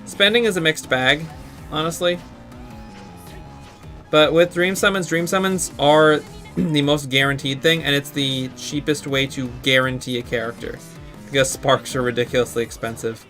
spending is a mixed bag, honestly. But with Dream Summons are the most guaranteed thing, and it's the cheapest way to guarantee a character, because sparks are ridiculously expensive.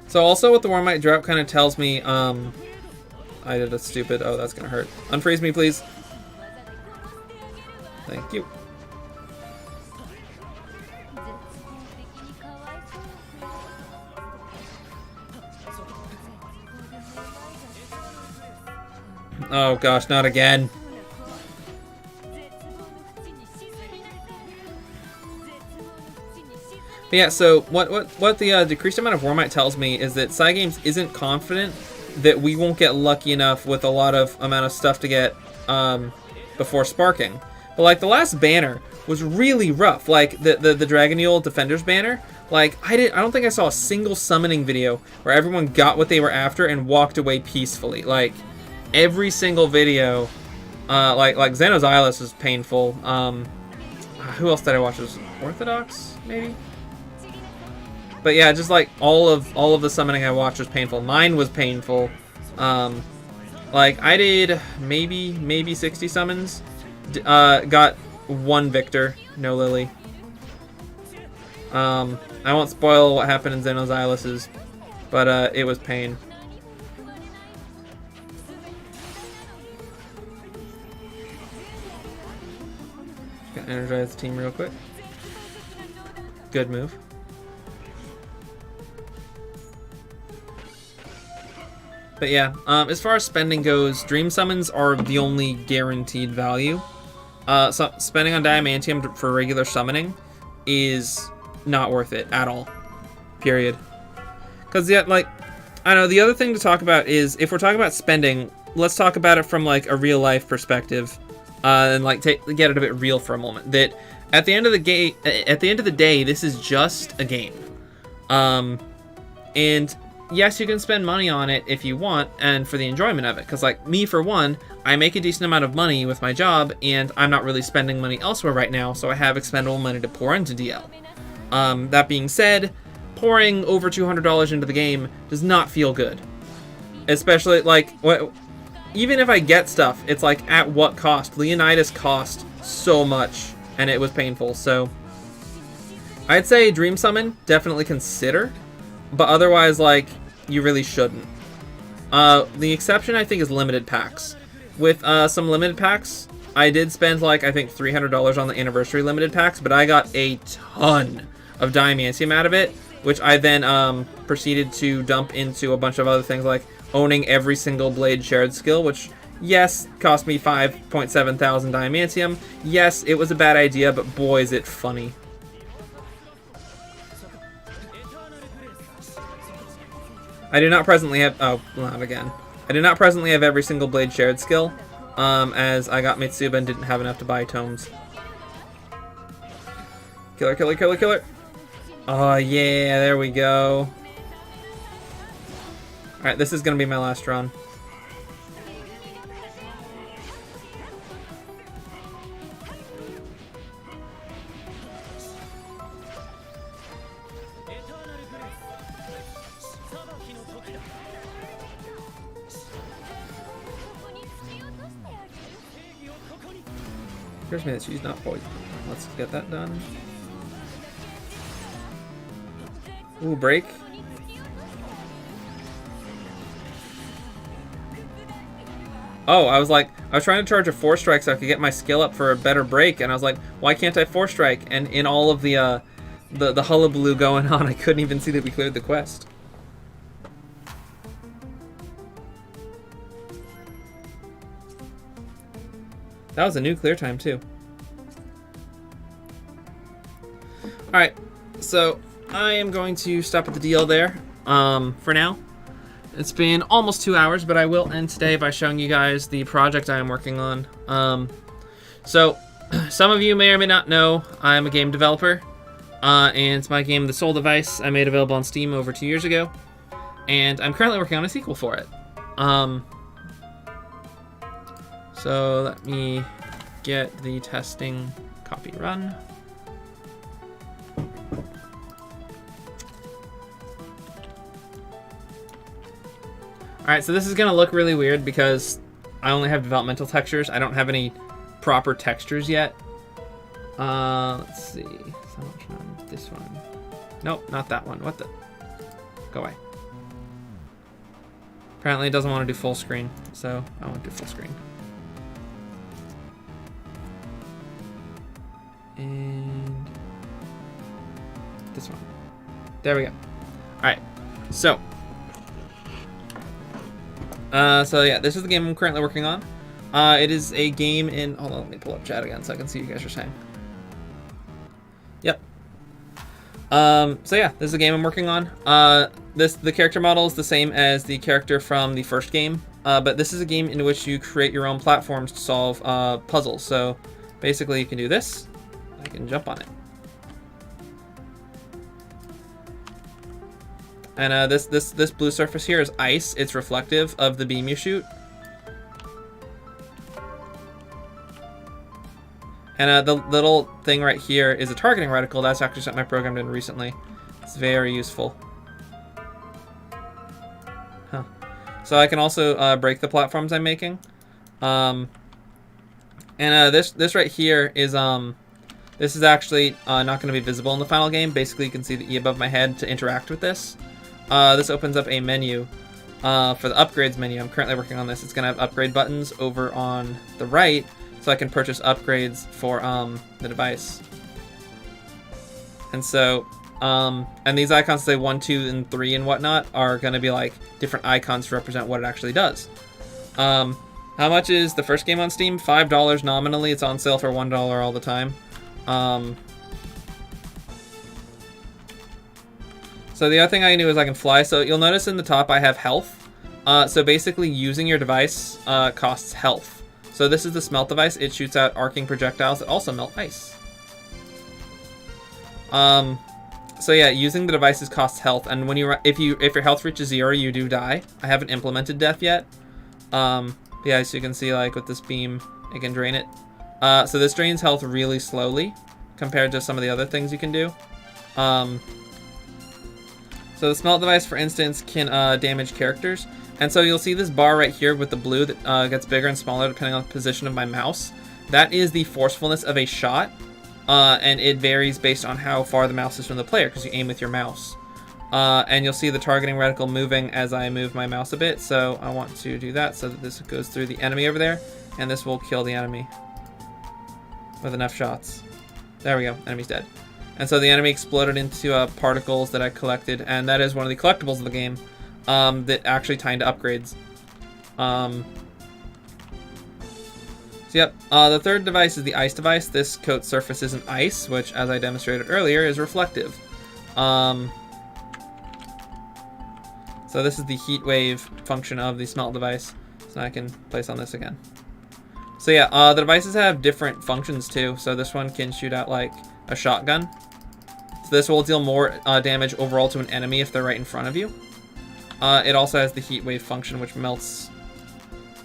So also with the Wormite drop kind of tells me, I did a stupid, oh that's gonna hurt. Unfreeze me please. Thank you. Oh gosh, not again. But yeah, so what the decreased amount of Wormite tells me is that Cygames isn't confident that we won't get lucky enough with a lot of amount of stuff to get before sparking. But like the last banner was really rough. Like the Dragalia Defenders banner. Like I don't think I saw a single summoning video where everyone got what they were after and walked away peacefully. Like every single video, like Xenos Eyeless was painful. Who else did I watch? Was Orthodox maybe? But yeah, just like all of the summoning I watched was painful. Mine was painful. Like I did maybe 60 summons. Got 1 Victor, no Lily. I won't spoil what happened in Xenos Eyeless's, but it was pain. Gonna energize the team real quick. Good move. But yeah, as far as spending goes, Dream Summons are the only guaranteed value. So spending on Diamantium for regular summoning is not worth it at all. Period. Because, yeah, like, I don't know, the other thing to talk about is, if we're talking about spending, let's talk about it from, like, a real-life perspective. And, like, get it a bit real for a moment. That at the end of the day, this is just a game. And yes, you can spend money on it if you want and for the enjoyment of it. Because, like, me, for one, I make a decent amount of money with my job, and I'm not really spending money elsewhere right now, so I have expendable money to pour into DL. That being said, pouring over $200 into the game does not feel good. Especially, like, even if I get stuff, it's like, at what cost? Leonidas cost so much, and it was painful, so I'd say Dream Summon, definitely consider, but otherwise, like, you really shouldn't. The exception, I think, is limited packs. With some limited packs, I did spend, like, I think $300 on the anniversary limited packs, but I got a ton of Diamantium out of it, which I then proceeded to dump into a bunch of other things, like owning every single Blade shared skill, which, yes, cost me 5.7 thousand Diamantium. Yes, it was a bad idea, but boy, is it funny. I do not presently have... Oh, not again. I do not presently have every single Blade shared skill. as I got Mitsuba and didn't have enough to buy tomes. Killer, killer, killer, killer. Oh, yeah, there we go. Alright, this is going to be my last run. Here's me that she's not poisoned. Let's get that done. Ooh, break. Oh, I was trying to charge a 4-strike so I could get my skill up for a better break, and I was like, why can't I 4-strike? And in all of the hullabaloo going on, I couldn't even see that we cleared the quest. That was a new clear time, too. Alright, so I am going to stop at the DL there for now. It's been almost 2 hours, but I will end today by showing you guys the project I am working on. So, some of you may or may not know I'm a game developer, and it's my game, The Soul Device, I made available on Steam over 2 years ago, and I'm currently working on a sequel for it. So let me get the testing copy run. Alright, so this is going to look really weird because I only have developmental textures. I don't have any proper textures yet. Let's see. So much on this one. Nope, not that one. What the? Go away. Apparently it doesn't want to do full screen, so I won't do full screen. And this one. There we go. Alright, so yeah, this is the game I'm currently working on. It is a game in... Hold on, let me pull up chat again so I can see what you guys are saying. Yep. So yeah, this is a game I'm working on. The character model is the same as the character from the first game, but this is a game in which you create your own platforms to solve puzzles. So basically you can do this. I can jump on it. And this blue surface here is ice. It's reflective of the beam you shoot. And the little thing right here is a targeting reticle. That's actually something I programmed in recently. It's very useful. Huh. So I can also break the platforms I'm making. And this right here is this is actually not going to be visible in the final game. Basically, you can see the E above my head to interact with this. This opens up a menu for the upgrades menu. I'm currently working on this. It's going to have upgrade buttons over on the right, so I can purchase upgrades for the device. And so, and these icons say 1, 2, and 3 and whatnot are going to be like different icons to represent what it actually does. How much is the first game on Steam? $5 nominally. It's on sale for $1 all the time. So the other thing I can do is I can fly. So you'll notice in the top I have health. So basically using your device costs health. So this is the smelt device. It shoots out arcing projectiles that also melt ice. So yeah, using the devices costs health, and when if your health reaches 0, you do die. I haven't implemented death yet. Yeah, so you can see like with this beam, it can drain it. So this drains health really slowly compared to some of the other things you can do. So the smelt device, for instance, can damage characters. And so you'll see this bar right here with the blue that gets bigger and smaller depending on the position of my mouse. That is the forcefulness of a shot, and it varies based on how far the mouse is from the player because you aim with your mouse. And you'll see the targeting reticle moving as I move my mouse a bit. So I want to do that so that this goes through the enemy over there, and this will kill the enemy with enough shots. There we go, enemy's dead. And so the enemy exploded into particles that I collected, and that is one of the collectibles of the game that actually tie into upgrades. So yep, the third device is the ice device. This coats surfaces in ice, which, as I demonstrated earlier, is reflective. So this is the heat wave function of the smelt device. So I can place on this again. So yeah, the devices have different functions too. So this one can shoot out like a shotgun. So this will deal more damage overall to an enemy if they're right in front of you. It also has the heat wave function, which melts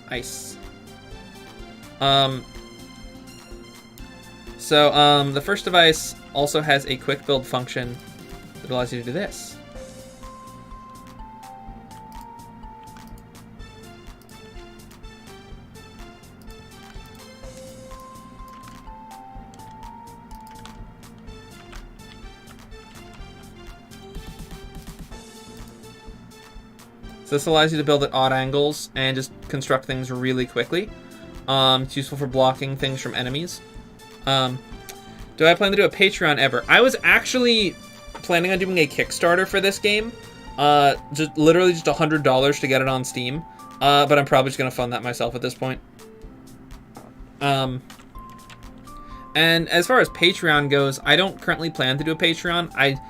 ice. The first device also has a quick build function that allows you to do this. So this allows you to build at odd angles and just construct things really quickly. It's useful for blocking things from enemies. Do I plan to do a Patreon ever? I was actually planning on doing a Kickstarter for this game. Literally just $100 to get it on Steam. But I'm probably just going to fund that myself at this point. And as far as Patreon goes, I don't currently plan to do a Patreon. I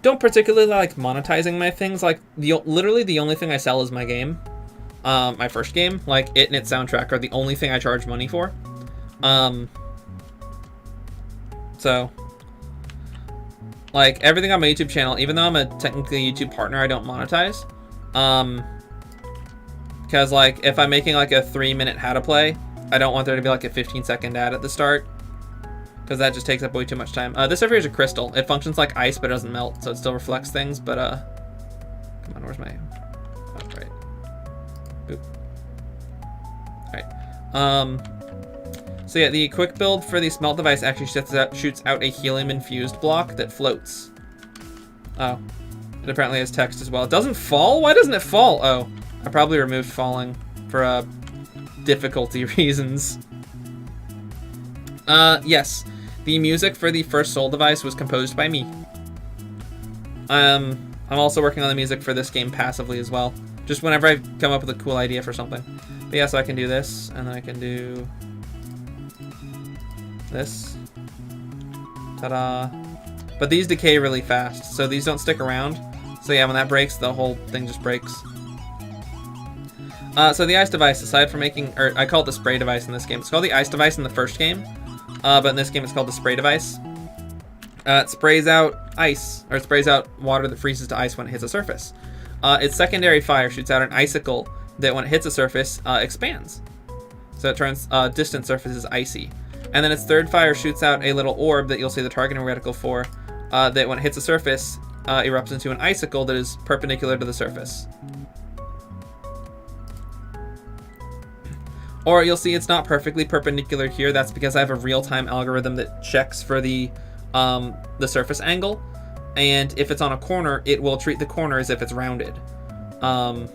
don't particularly like monetizing my things. Like, literally the only thing I sell is my game. My first game, like it and its soundtrack, are the only thing I charge money for. So, like, everything on my YouTube channel, even though I'm a technically YouTube partner, I don't monetize. Because, like, if I'm making, like, a 3-minute how to play, I don't want there to be, like, a 15-second ad at the start. Because that just takes up way too much time. This over here is a crystal. It functions like ice, but it doesn't melt, so it still reflects things, but, come on, where's my... Oh, right. Boop. Alright. So yeah, the quick build for the smelt device actually shoots out a helium-infused block that floats. Oh. It apparently has text as well. It doesn't fall? Why doesn't it fall? Oh. I probably removed falling for, difficulty reasons. Yes. The music for the first Soul device was composed by me. I'm also working on the music for this game passively as well. Just whenever I come up with a cool idea for something. But yeah, so I can do this, and then I can do this. Ta-da. But these decay really fast, so these don't stick around. So yeah, when that breaks, the whole thing just breaks. So the ice device, aside from making, or I call it the spray device in this game. It's called the ice device in the first game. But in this game, it's called the spray device. It sprays out ice, or it sprays out water that freezes to ice when it hits a surface. Its secondary fire shoots out an icicle that, when it hits a surface, expands. So it turns distant surfaces icy. And then its third fire shoots out a little orb that you'll see the targeting reticle for, that when it hits a surface, erupts into an icicle that is perpendicular to the surface. Or you'll see it's not perfectly perpendicular here. That's because I have a real-time algorithm that checks for the surface angle. And if it's on a corner, it will treat the corner as if it's rounded. Gosh,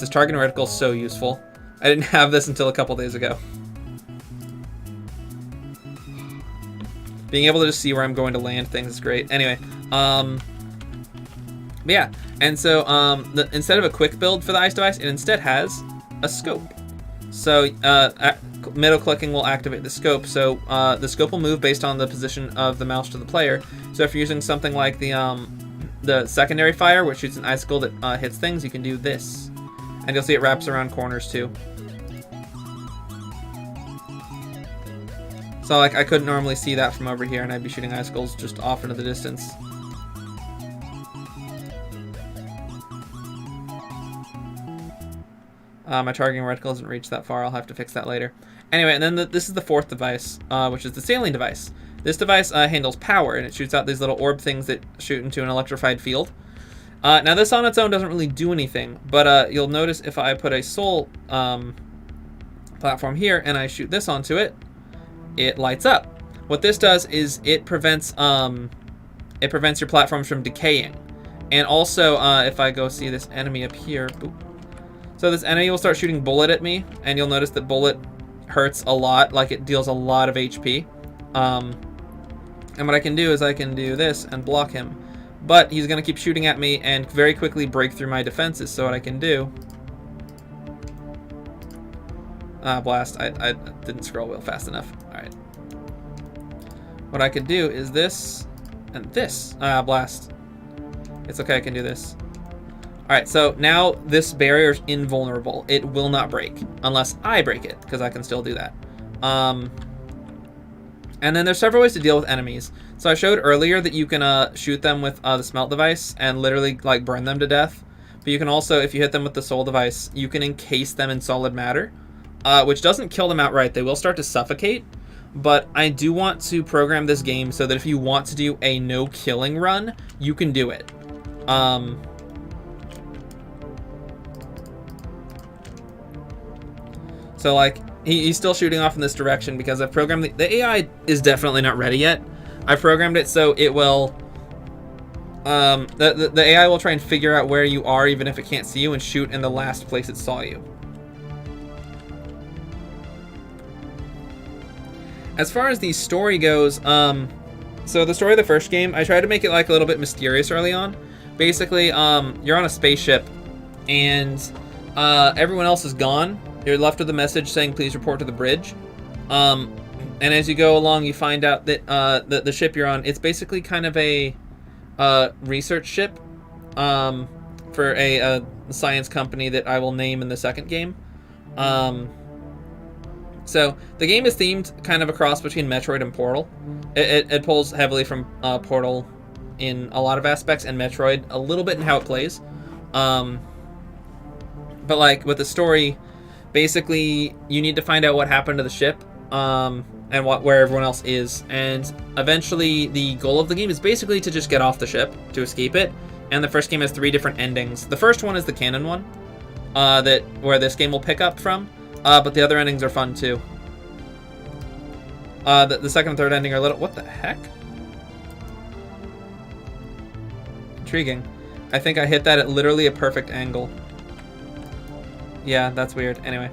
this targeting reticle is so useful. I didn't have this until a couple days ago. Being able to just see where I'm going to land things is great. Anyway, but yeah, and so instead of a quick build for the ice device, it instead has a scope. So middle clicking will activate the scope. So the scope will move based on the position of the mouse to the player. So if you're using something like the secondary fire, which shoots an icicle that hits things, you can do this. And you'll see it wraps around corners too. So like I couldn't normally see that from over here, and I'd be shooting icicles just off into the distance. My targeting reticle doesn't reach that far. I'll have to fix that later. Anyway, and then this is the fourth device, which is the saline device. This device handles power, and it shoots out these little orb things that shoot into an electrified field. Now, this on its own doesn't really do anything, but you'll notice if I put a soul platform here and I shoot this onto it, it lights up. What this does is it prevents your platforms from decaying. And also, if I go see this enemy up here, boop. So this enemy will start shooting bullet at me, and you'll notice that bullet hurts a lot, like it deals a lot of HP. And what I can do is I can do this and block him. But he's going to keep shooting at me and very quickly break through my defenses. So what I can do... blast. I didn't scroll wheel fast enough. Alright. What I can do is this and this. Blast. It's okay, I can do this. Alright, so now this barrier is invulnerable. It will not break unless I break it, because I can still do that. And then there's several ways to deal with enemies. So I showed earlier that you can shoot them with the smelt device and literally like burn them to death. But you can also, if you hit them with the soul device, you can encase them in solid matter, which doesn't kill them outright. They will start to suffocate. But I do want to program this game so that if you want to do a no killing run, you can do it. So like he's still shooting off in this direction because I've programmed the AI is definitely not ready yet. I programmed it so it will the AI will try and figure out where you are even if it can't see you and shoot in the last place it saw you. As far as the story goes, so the story of the first game, I tried to make it like a little bit mysterious early on. Basically, you're on a spaceship and everyone else is gone. You're left with a message saying, please report to the bridge. And as you go along, you find out that the ship you're on, it's basically kind of a research ship for a science company that I will name in the second game. So the game is themed kind of a cross between Metroid and Portal. It pulls heavily from Portal in a lot of aspects and Metroid a little bit in how it plays. But like with the story, basically you need to find out what happened to the ship and where everyone else is, and eventually the goal of the game is basically to just get off the ship, to escape it. And the first game has 3 different endings. The first one is the canon one, where this game will pick up from, but the other endings are fun too. The second and third ending are a little... What the heck? Intriguing. I think I hit that at literally a perfect angle. Yeah, that's weird. Anyway.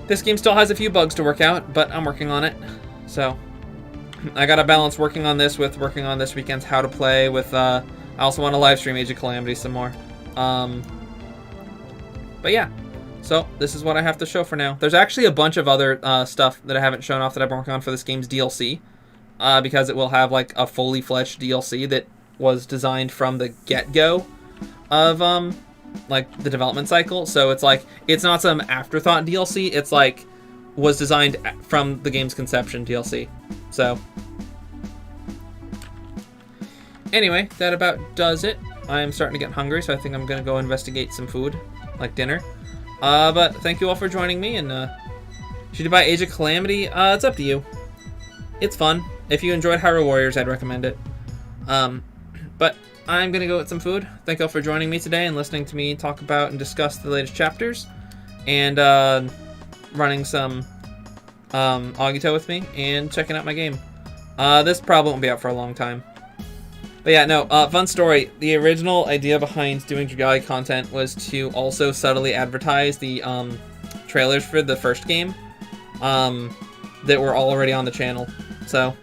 This game still has a few bugs to work out, but I'm working on it. So, I gotta balance working on this with working on this weekend's How to Play with, I also want to live stream Age of Calamity some more. But yeah. So, this is what I have to show for now. There's actually a bunch of other stuff that I haven't shown off that I've been working on for this game's DLC. Because it will have, like, a fully fledged DLC that was designed from the get-go of, like, the development cycle. So it's like, it's not some afterthought DLC. It's like, was designed from the game's conception DLC. So, anyway, that about does it. I'm starting to get hungry, so I think I'm going to go investigate some food, like dinner. But thank you all for joining me, and should you buy Age of Calamity? It's up to you. It's fun. If you enjoyed Hyrule Warriors, I'd recommend it. But I'm gonna go get some food. Thank you all for joining me today and listening to me talk about and discuss the latest chapters, and running some Agito with me and checking out my game. This probably won't be out for a long time. But yeah, no, fun story. The original idea behind doing Dragalia content was to also subtly advertise the trailers for the first game that were already on the channel. So,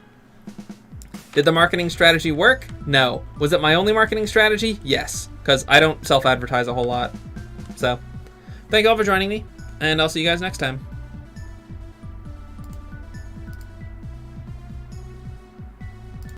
did the marketing strategy work? No. Was it my only marketing strategy? Yes, because I don't self-advertise a whole lot. So, thank you all for joining me, and I'll see you guys next time.